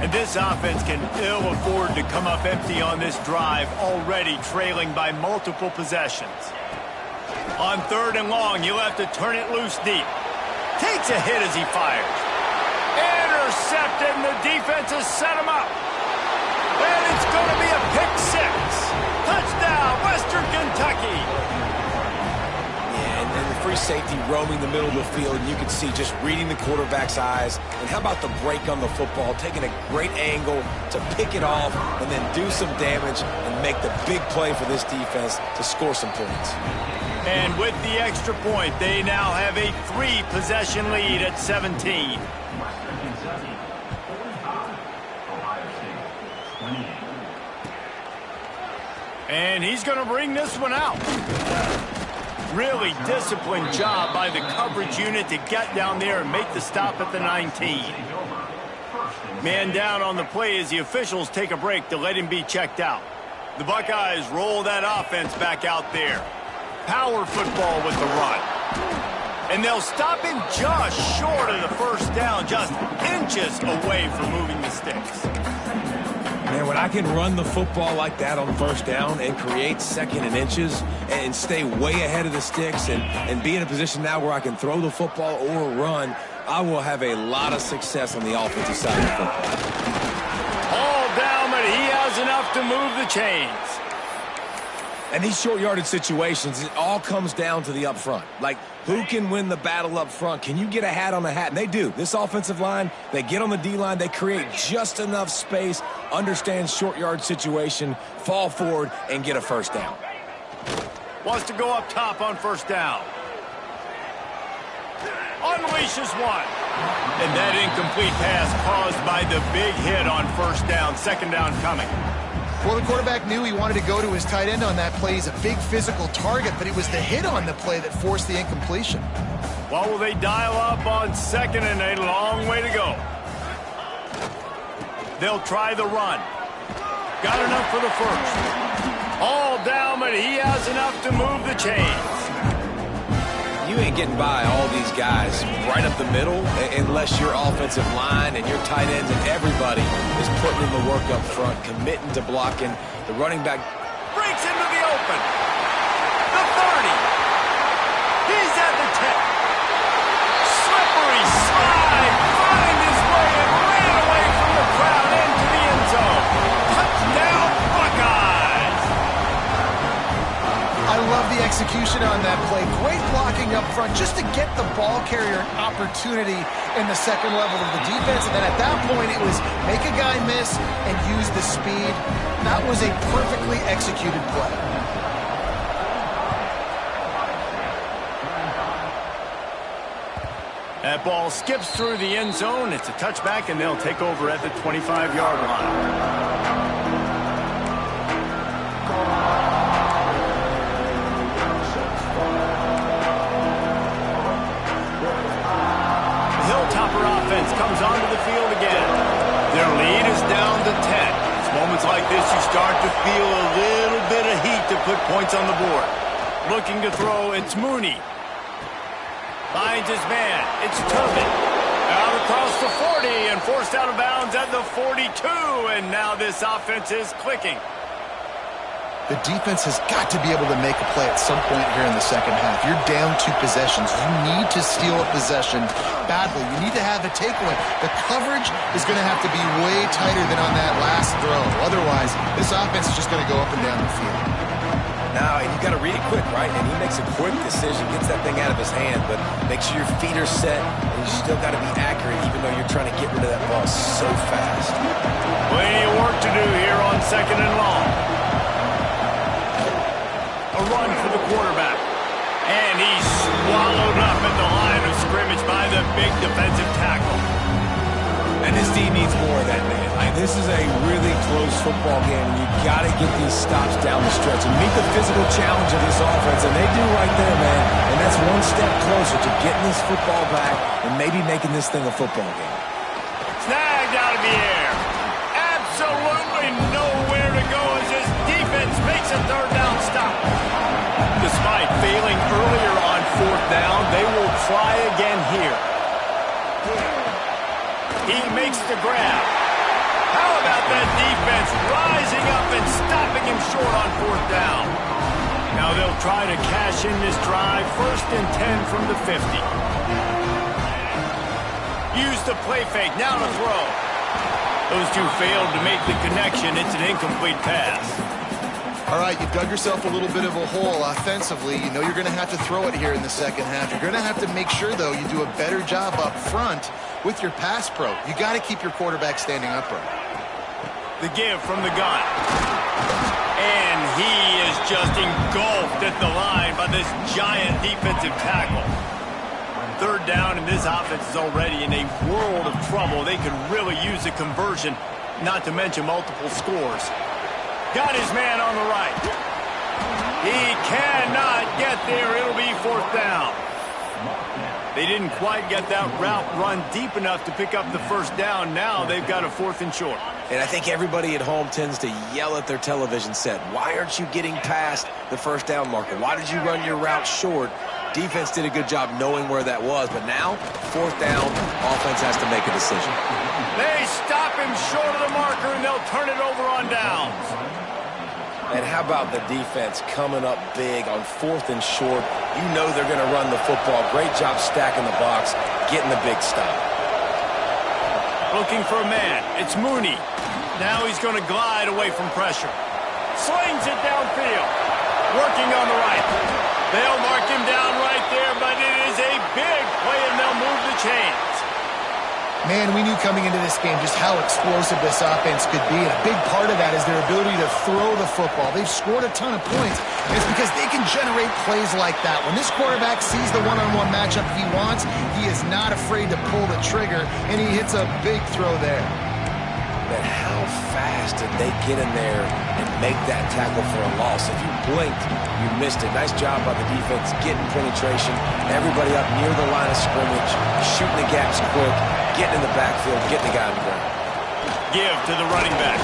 And this offense can ill afford to come up empty on this drive, already trailing by multiple possessions. On third and long, you'll have to turn it loose deep. Takes a hit as he fires. Intercepted, and the defense has set him up. And it's going to be a pick six. Touchdown, Western Kentucky. And the free safety roaming the middle of the field, and you can see just reading the quarterback's eyes. And how about the break on the football, taking a great angle to pick it off and then do some damage and make the big play for this defense to score some points. And with the extra point, they now have a 3-possession lead at 17. And he's going to bring this one out. Really disciplined job by the coverage unit to get down there and make the stop at the 19. Man down on the play as the officials take a break to let him be checked out. The Buckeyes roll that offense back out there. Power football with the run. And they'll stop him just short of the first down, just inches away from moving the sticks. Man, when I can run the football like that on first down and create second and inches and stay way ahead of the sticks and be in a position now where I can throw the football or run, I will have a lot of success on the offensive side of the football. All down, but he has enough to move the chains. And these short yardage situations, it all comes down to the up front. Like, who can win the battle up front? Can you get a hat on a hat? And they do. This offensive line, they get on the D-line, they create just enough space, understand short yard situation, fall forward, and get a first down. Wants to go up top on first down. Unleashes one. And that incomplete pass caused by the big hit on first down. Second down coming. Well, the quarterback knew he wanted to go to his tight end on that play. He's a big physical target, but it was the hit on the play that forced the incompletion. Well, will they dial up on second and a long way to go? They'll try the run. Got enough for the first. All down, but he has enough to move the chains. You ain't getting by all these guys right up the middle unless your offensive line and your tight ends and everybody is putting in the work up front, committing to blocking. The running back breaks into the open. The 30. He's at the 10. Slippery slide. Find his way and ran away from the crowd into the end zone. Touchdown, Buckeyes. I love the execution on that play. Great blocking up front just to get the ball carrier an opportunity in the second level of the defense. And then at that point, it was make a guy miss and use the speed. That was a perfectly executed play. That ball skips through the end zone. It's a touchback, and they'll take over at the 25-yard line. Offense comes onto the field again. Their lead is down to 10. It's moments like this you start to feel a little bit of heat to put points on the board. Looking to throw, it's Mooney. Finds his man. It's Turbin. Out across the 40 and forced out of bounds at the 42. And now this offense is clicking. The defense has got to be able to make a play at some point here in the second half. You're down 2 possessions. You need to steal a possession badly. You need to have a takeaway. The coverage is going to have to be way tighter than on that last throw. Otherwise, this offense is just going to go up and down the field. Now, and you got to read it quick, right? And he makes a quick decision, gets that thing out of his hand, but make sure your feet are set, and you still got to be accurate, even though you're trying to get rid of that ball so fast. Plenty of work to do here on second and long. A run for the quarterback. And he's swallowed up at the line of scrimmage by the big defensive tackle. And this team needs more of that, man. This is a really close football game, and you got to get these stops down the stretch and meet the physical challenge of this offense, and they do right there, man. And that's one step closer to getting this football back and maybe making this thing a football game. Snagged out of the air. Absolutely nowhere to go as this defense makes a third down stop. Despite failing earlier on fourth down, they will try again here. He makes the grab. How about that defense rising up and stopping him short on fourth down? Now they'll try to cash in this drive. 1st and 10 from the 50. Use the play fake. Now to throw. Those two failed to make the connection. It's an incomplete pass. All right, you dug yourself a little bit of a hole offensively. You know you're going to have to throw it here in the second half. You're going to have to make sure, though, you do a better job up front with your pass pro. You got to keep your quarterback standing upright. The give from the gun. And he is just engulfed at the line by this giant defensive tackle. Third down, and this offense is already in a world of trouble. They could really use a conversion, not to mention multiple scores. Got his man on the right. He cannot get there. It'll be fourth down. They didn't quite get that route run deep enough to pick up the first down. Now they've got a 4th and short. And I think everybody at home tends to yell at their television set. Why aren't you getting past the first down marker? Why did you run your route short? Defense did a good job knowing where that was, but now, 4th down, offense has to make a decision. They stop him short of the marker, and they'll turn it over on downs. And how about the defense coming up big on 4th and short? You know they're going to run the football. Great job stacking the box, getting the big stop. Looking for a man. It's Mooney. Now he's going to glide away from pressure. Slings it downfield. Working on the right. They'll mark him down right there, but it is a big play, and they'll move the chains. Man, we knew coming into this game just how explosive this offense could be, and a big part of that is their ability to throw the football. They've scored a ton of points, and it's because they can generate plays like that. When this quarterback sees the one-on-one matchup he wants, he is not afraid to pull the trigger, and he hits a big throw there. But how fast did they get in there and make that tackle for a loss? If you blinked, you missed it. Nice job by the defense getting penetration. Everybody up near the line of scrimmage, shooting the gaps quick, getting in the backfield, getting the guy on the ground. Give to the running back.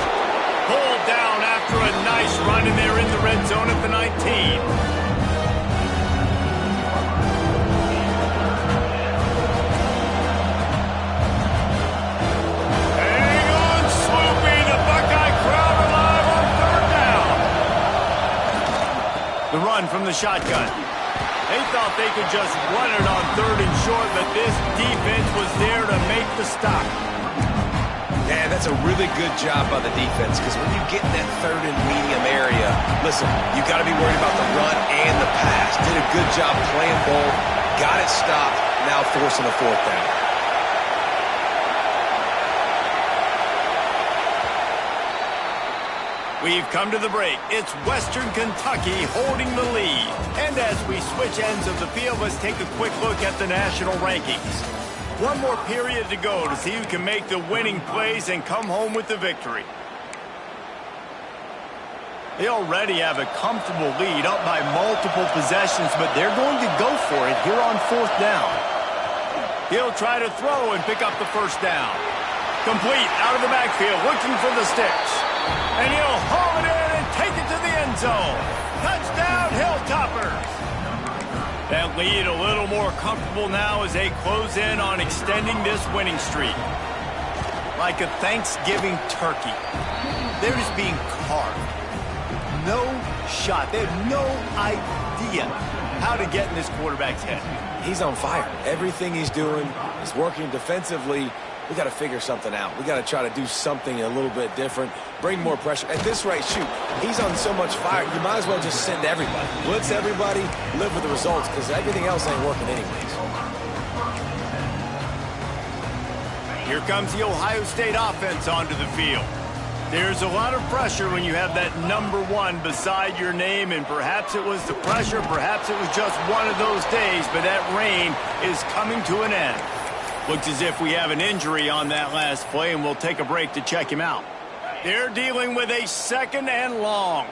Pulled down after a nice run, and they're in the red zone at the 19. The run from the shotgun. They thought they could just run it on 3rd and short, but this defense was there to make the stop. Yeah, that's a really good job by the defense, because when you get in that 3rd and medium area, listen, you got to be worried about the run and the pass. Did a good job playing both, got it stopped, now forcing a 4th down. We've come to the break. It's Western Kentucky holding the lead. And as we switch ends of the field, let's take a quick look at the national rankings. One more period to go to see who can make the winning plays and come home with the victory. They already have a comfortable lead, up by multiple possessions, but they're going to go for it here on 4th down. He'll try to throw and pick up the 1st down. Complete out of the backfield, looking for the sticks. And he'll haul it in and take it to the end zone. Touchdown, Hilltoppers. That lead a little more comfortable now as they close in on extending this winning streak. Like a Thanksgiving turkey, they're just being carved. No shot. They have no idea how to get in this quarterback's head. He's on fire. Everything he's doing is working defensively. We got to figure something out. We got to try to do something a little bit different, bring more pressure. At this rate, shoot, he's on so much fire, you might as well just send everybody. Blitz everybody, live with the results, because everything else ain't working anyways. Here comes the Ohio State offense onto the field. There's a lot of pressure when you have that number 1 beside your name, and perhaps it was the pressure, perhaps it was just one of those days, but that reign is coming to an end. Looks as if we have an injury on that last play, and we'll take a break to check him out. They're dealing with a 2nd and long.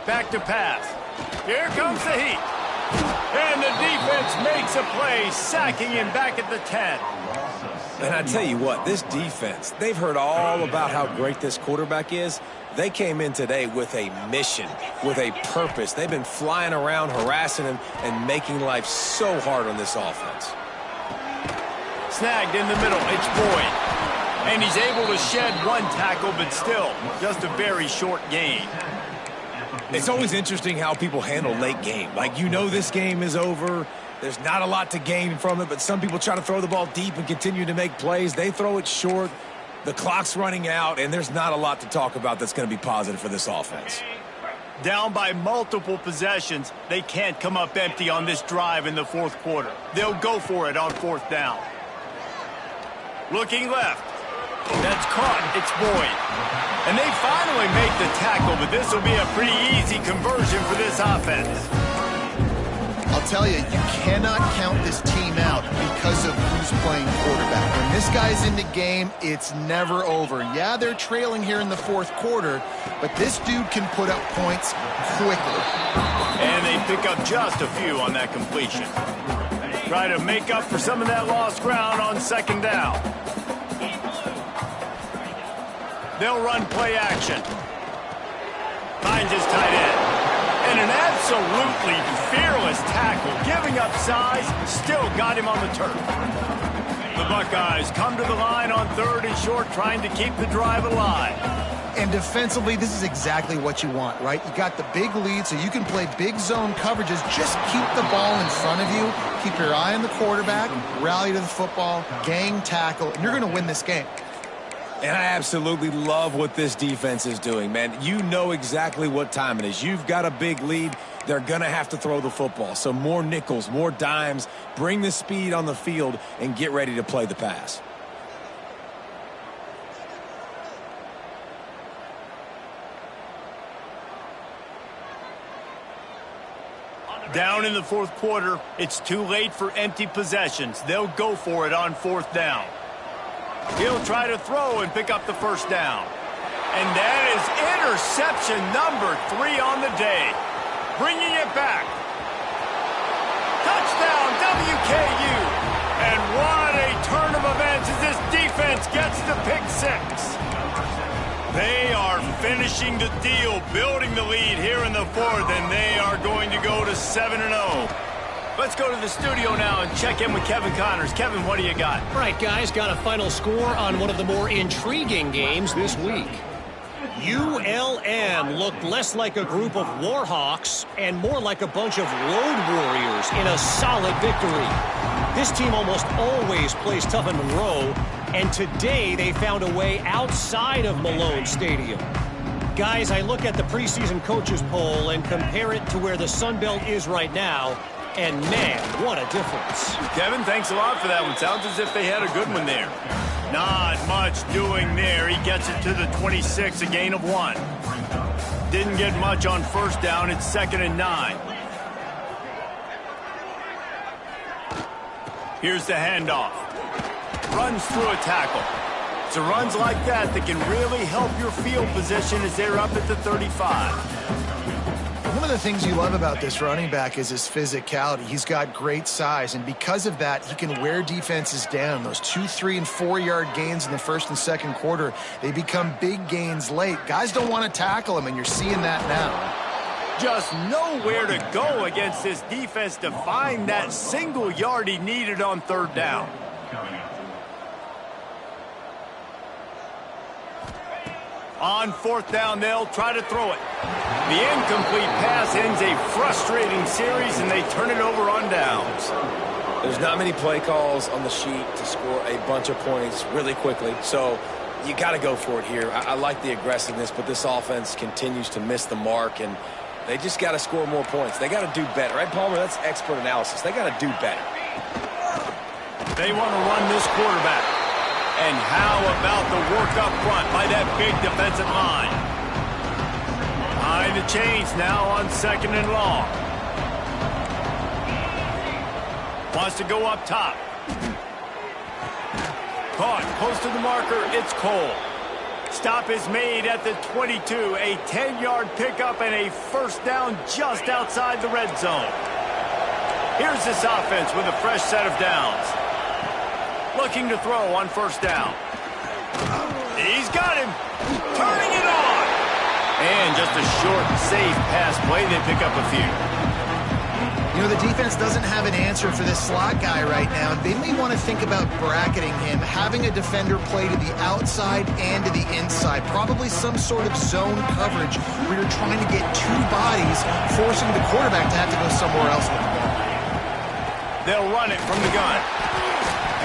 Back to pass. Here comes the heat. And the defense makes a play, sacking him back at the 10. And I tell you what, this defense, they've heard all about how great this quarterback is. They came in today with a mission, with a purpose. They've been flying around, harassing him, and making life so hard on this offense. Snagged in the middle, it's Boyd. And he's able to shed 1 tackle, but still, just a very short gain. It's always interesting how people handle late game. Like, you know this game is over. There's not a lot to gain from it, but some people try to throw the ball deep and continue to make plays. They throw it short. The clock's running out, and there's not a lot to talk about that's going to be positive for this offense. Down by multiple possessions, they can't come up empty on this drive in the 4th quarter. They'll go for it on 4th down. Looking left. That's caught. It's Boyd. And they finally make the tackle, but this will be a pretty easy conversion for this offense. I'll tell you, you cannot count this team out because of who's playing quarterback. When this guy's in the game, it's never over. Yeah, they're trailing here in the 4th quarter, but this dude can put up points quickly. And they pick up just a few on that completion. Try to make up for some of that lost ground on 2nd down. They'll run play action. Finds his tight end. And And an absolutely fearless tackle, giving up size, still got him on the turf. The Buckeyes come to the line on 3rd and short, trying to keep the drive alive. And defensively, this is exactly what you want, right? You got the big lead, so you can play big zone coverages. Just keep the ball in front of you. Keep your eye on the quarterback, rally to the football, gang tackle, and you're going to win this game. And I absolutely love what this defense is doing, man. You know exactly what time it is. You've got a big lead. They're going to have to throw the football. So more nickels, more dimes, bring the speed on the field, and get ready to play the pass. Down in the 4th quarter, it's too late for empty possessions. They'll go for it on 4th down. He'll try to throw and pick up the 1st down. And that is interception number 3 on the day. Bringing it back. Touchdown, WKU. And what a turn of events as this defense gets the pick 6. They are finishing the deal, building the lead here in the 4th, and they are going to go to 7-0. Let's go to the studio now and check in with Kevin Connors. Kevin, what do you got? All right, guys, got a final score on one of the more intriguing games this week. ULM looked less like a group of Warhawks and more like a bunch of road warriors in a solid victory. This team almost always plays tough in Monroe, and today they found a way outside of Malone Stadium. Guys, I look at the preseason coaches poll and compare it to where the Sun Belt is right now, and man, what a difference. Kevin, thanks a lot for that one. Sounds as if they had a good one there. Not much doing there. He gets it to the 26, a gain of 1. Didn't get much on 1st down. It's 2nd and 9. Here's the handoff. Runs through a tackle. It's runs like that that can really help your field position as they're up at the 35. One of the things you love about this running back is his physicality. He's got great size, and because of that, he can wear defenses down. Those 2, 3, and 4-yard gains in the 1st and 2nd quarter, they become big gains late. Guys don't want to tackle him, and you're seeing that now. Just nowhere to go against this defense to find that single yard he needed on 3rd down. On 4th down, they'll try to throw it. The incomplete pass ends a frustrating series, and they turn it over on downs. There's not many play calls on the sheet to score a bunch of points really quickly, so you got to go for it here. I like the aggressiveness, but this offense continues to miss the mark, and they just got to score more points. They got to do better. Right, Palmer? That's expert analysis. They got to do better. They want to run this quarterback. And how about the work up front by that big defensive line? Behind the chains now on 2nd and long. Wants to go up top. Caught close to the marker. It's Cole. Stop is made at the 22. A 10-yard pickup and a 1st down just outside the red zone. Here's this offense with a fresh set of downs. Looking to throw on 1st down. He's got him. Turning it on. And just a short, safe pass play. They pick up a few. You know, the defense doesn't have an answer for this slot guy right now. They may want to think about bracketing him, having a defender play to the outside and to the inside. Probably some sort of zone coverage where you're trying to get 2 bodies, forcing the quarterback to have to go somewhere else with the ball. They'll run it from the gun.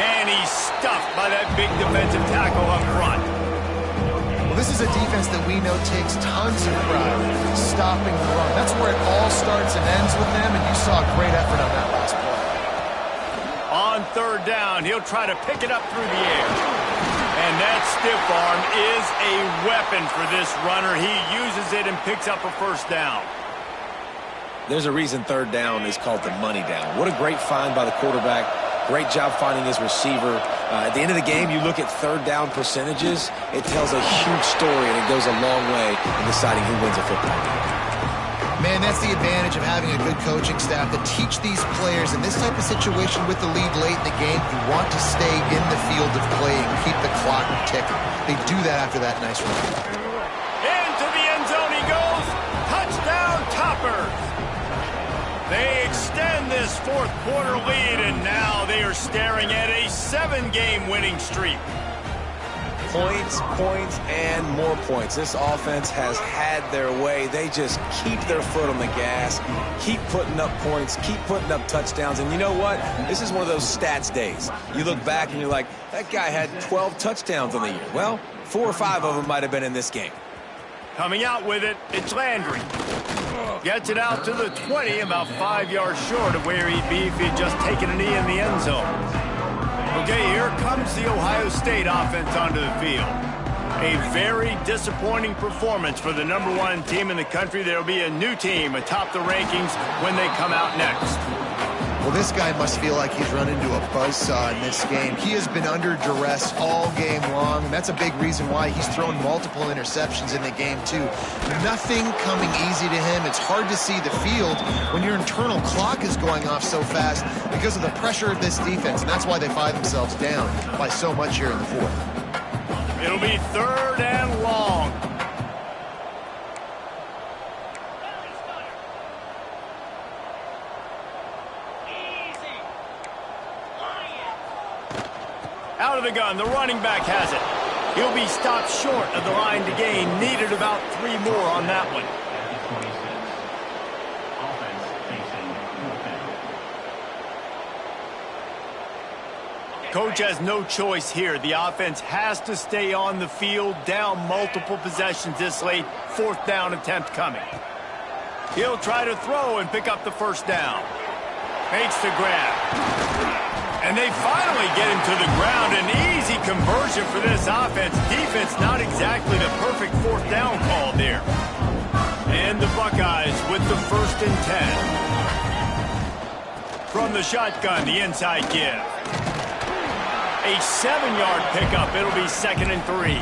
And he's stuffed by that big defensive tackle up front. Well, this is a defense that we know takes tons of pride stopping the run. That's where it all starts and ends with them, and you saw a great effort on that last play. On 3rd down, he'll try to pick it up through the air. And that stiff arm is a weapon for this runner. He uses it and picks up a 1st down. There's a reason 3rd down is called the money down. What a great find by the quarterback. Great job finding his receiver. At the end of the game, you look at 3rd down percentages. It tells a huge story, and it goes a long way in deciding who wins a football game. Man, that's the advantage of having a good coaching staff to teach these players in this type of situation with the lead late in the game. You want to stay in the field of play and keep the clock ticking. They do that after that nice run. Into the end zone he goes. Touchdown, Topper. this fourth quarter lead, and now they are staring at a 7-game winning streak. Points, points, and more points. This offense has had their way. They just keep their foot on the gas, keep putting up points, keep putting up touchdowns. And you know what? This is one of those stats days. You look back and you're like, that guy had 12 touchdowns on the year. Well, 4 or 5 of them might have been in this game. Coming out with it, it's Landry. Gets it out to the 20, about 5 yards short of where he'd be if he'd just taken a knee in the end zone. Okay, here comes the Ohio State offense onto the field. A very disappointing performance for the #1 team in the country. There will be a new team atop the rankings when they come out next. Well, this guy must feel like he's run into a buzzsaw in this game. He has been under duress all game long, and that's a big reason why he's thrown multiple interceptions in the game, too. Nothing coming easy to him. It's hard to see the field when your internal clock is going off so fast because of the pressure of this defense, and that's why they find themselves down by so much here in the fourth. It'll be 3rd and long. Out of the gun, the running back has it. He'll be stopped short of the line to gain. Needed about 3 more on that one. Coach has no choice here. The offense has to stay on the field, down multiple possessions this late. 4th down attempt coming. He'll try to throw and pick up the 1st down. Makes the grab. And they finally get him to the ground. An easy conversion for this offense. Defense not exactly the perfect 4th down call there. And the Buckeyes with the 1st and 10. From the shotgun, the inside give. A 7-yard pickup. It'll be 2nd and 3.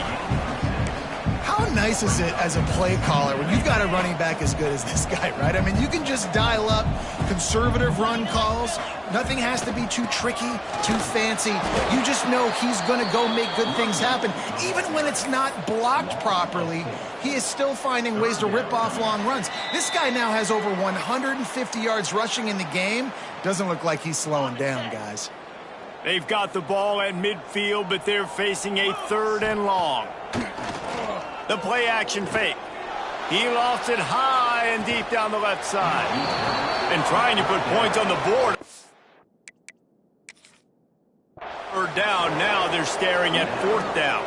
How nice is it as a play caller when you've got a running back as good as this guy, right? I mean, you can just dial up conservative run calls. Nothing has to be too tricky, too fancy. You just know he's going to go make good things happen. Even when it's not blocked properly, he is still finding ways to rip off long runs. This guy now has over 150 yards rushing in the game. Doesn't look like he's slowing down, guys. They've got the ball at midfield, but they're facing a 3rd and long. The play-action fake. He lost it high and deep down the left side. And trying to put points on the board. Third down, now they're staring at 4th down.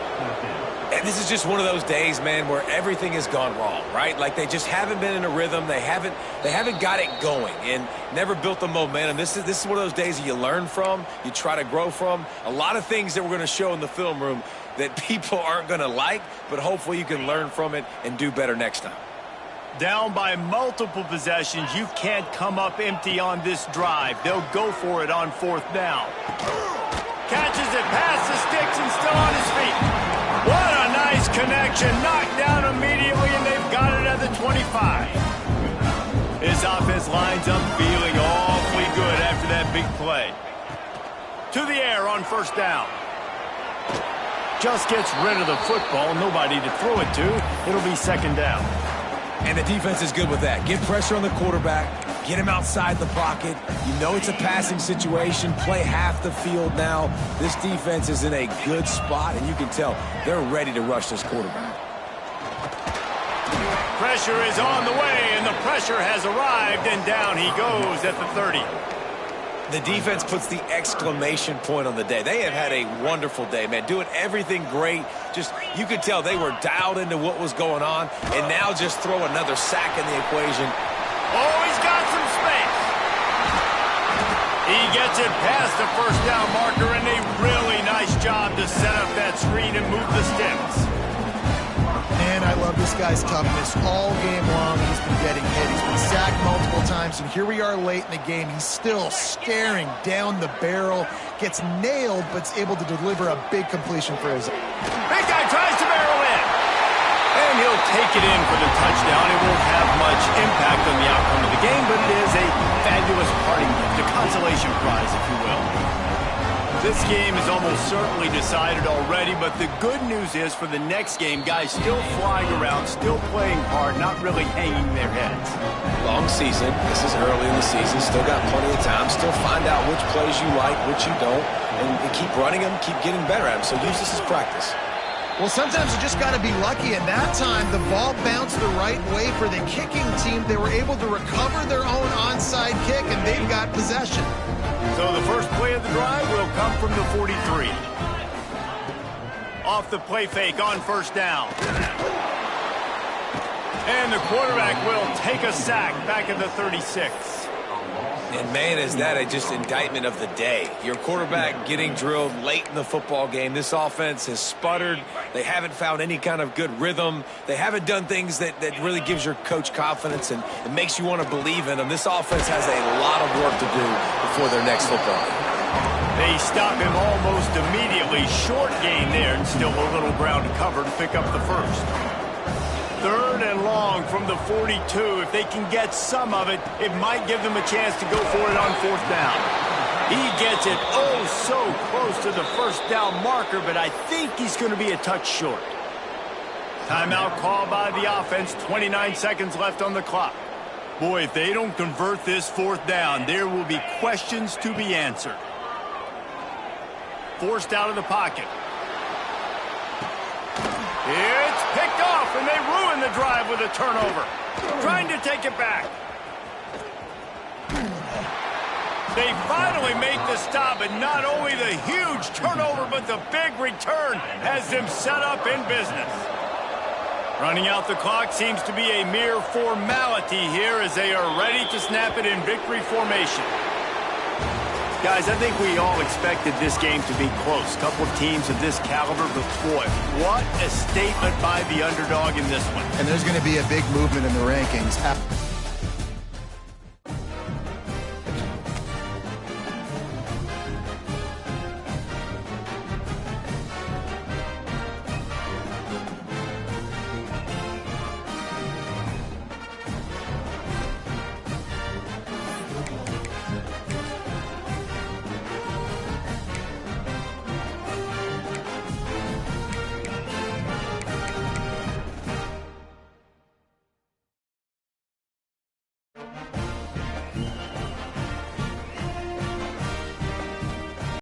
And this is just one of those days, man, where everything has gone wrong, right? Like they just haven't been in a rhythm. They haven't got it going and never built the momentum. This is one of those days that you learn from, you try to grow from. A lot of things that we're going to show in the film room that people aren't going to like, but hopefully you can learn from it and do better next time. Down by multiple possessions. You can't come up empty on this drive. They'll go for it on 4th down. Catches it past the sticks and still on his feet. What a nice connection. Knocked down immediately, and they've got it at the 25. His offense lines up feeling awfully good after that big play. To the air on 1st down. Just gets rid of the football. Nobody to throw it to. It'll be 2nd down. And the defense is good with that. Get pressure on the quarterback. Get him outside the pocket. You know it's a passing situation. Play half the field now. This defense is in a good spot, and you can tell they're ready to rush this quarterback. Pressure is on the way, and the pressure has arrived, and down he goes at the 30. The defense puts the exclamation point on the day. They have had a wonderful day, man. Doing everything great. Just, you could tell they were dialed into what was going on, and now just throw another sack in the equation. Oh, he's got some space. He gets it past the 1st down marker, and a really nice job to set up that screen and move the sticks. And I love this guy's toughness. All game long, he's been getting hit. He's been sacked multiple times, and here we are late in the game. He's still staring down the barrel, gets nailed, but's able to deliver a big completion for his... Big guy tries to barrel in. And he'll take it in for the touchdown. It won't have much impact on the outcome of the game, but it is a fabulous parting gift, a consolation prize, if you will. This game is almost certainly decided already, but the good news is for the next game, guys still flying around, still playing hard, not really hanging their heads. Long season. This is early in the season. Still got plenty of time. Still find out which plays you like, which you don't, and keep running them, keep getting better at them. So use this as practice. Well, sometimes you just got to be lucky, and that time the ball bounced the right way for the kicking team. They were able to recover their own onside kick, and they've got possession. So the first play of the drive will come from the 43. Off the play fake on first down. And the quarterback will take a sack back at the 36. And, man, is that just indictment of the day. Your quarterback getting drilled late in the football game. This offense has sputtered. They haven't found any kind of good rhythm. They haven't done things that really gives your coach confidence and it makes you want to believe in them. This offense has a lot of work to do before their next football game. They stop him almost immediately. Short gain there and still a little ground to cover to pick up the first. 3rd and long from the 42. If they can get some of it, it might give them a chance to go for it on 4th down. He gets it so close to the first down marker, but I think he's going to be a touch short. Timeout called by the offense. 29 seconds left on the clock. Boy, if they don't convert this 4th down, there will be questions to be answered. Forced out of the pocket. It's picked off, and they ruin the drive with a turnover. Trying to take it back. They finally make the stop, and not only the huge turnover, but the big return has them set up in business. Running out the clock seems to be a mere formality here as they are ready to snap it in victory formation. Guys, I think we all expected this game to be close. Couple of teams of this caliber, but boy, what a statement by the underdog in this one. And there's going to be a big movement in the rankings.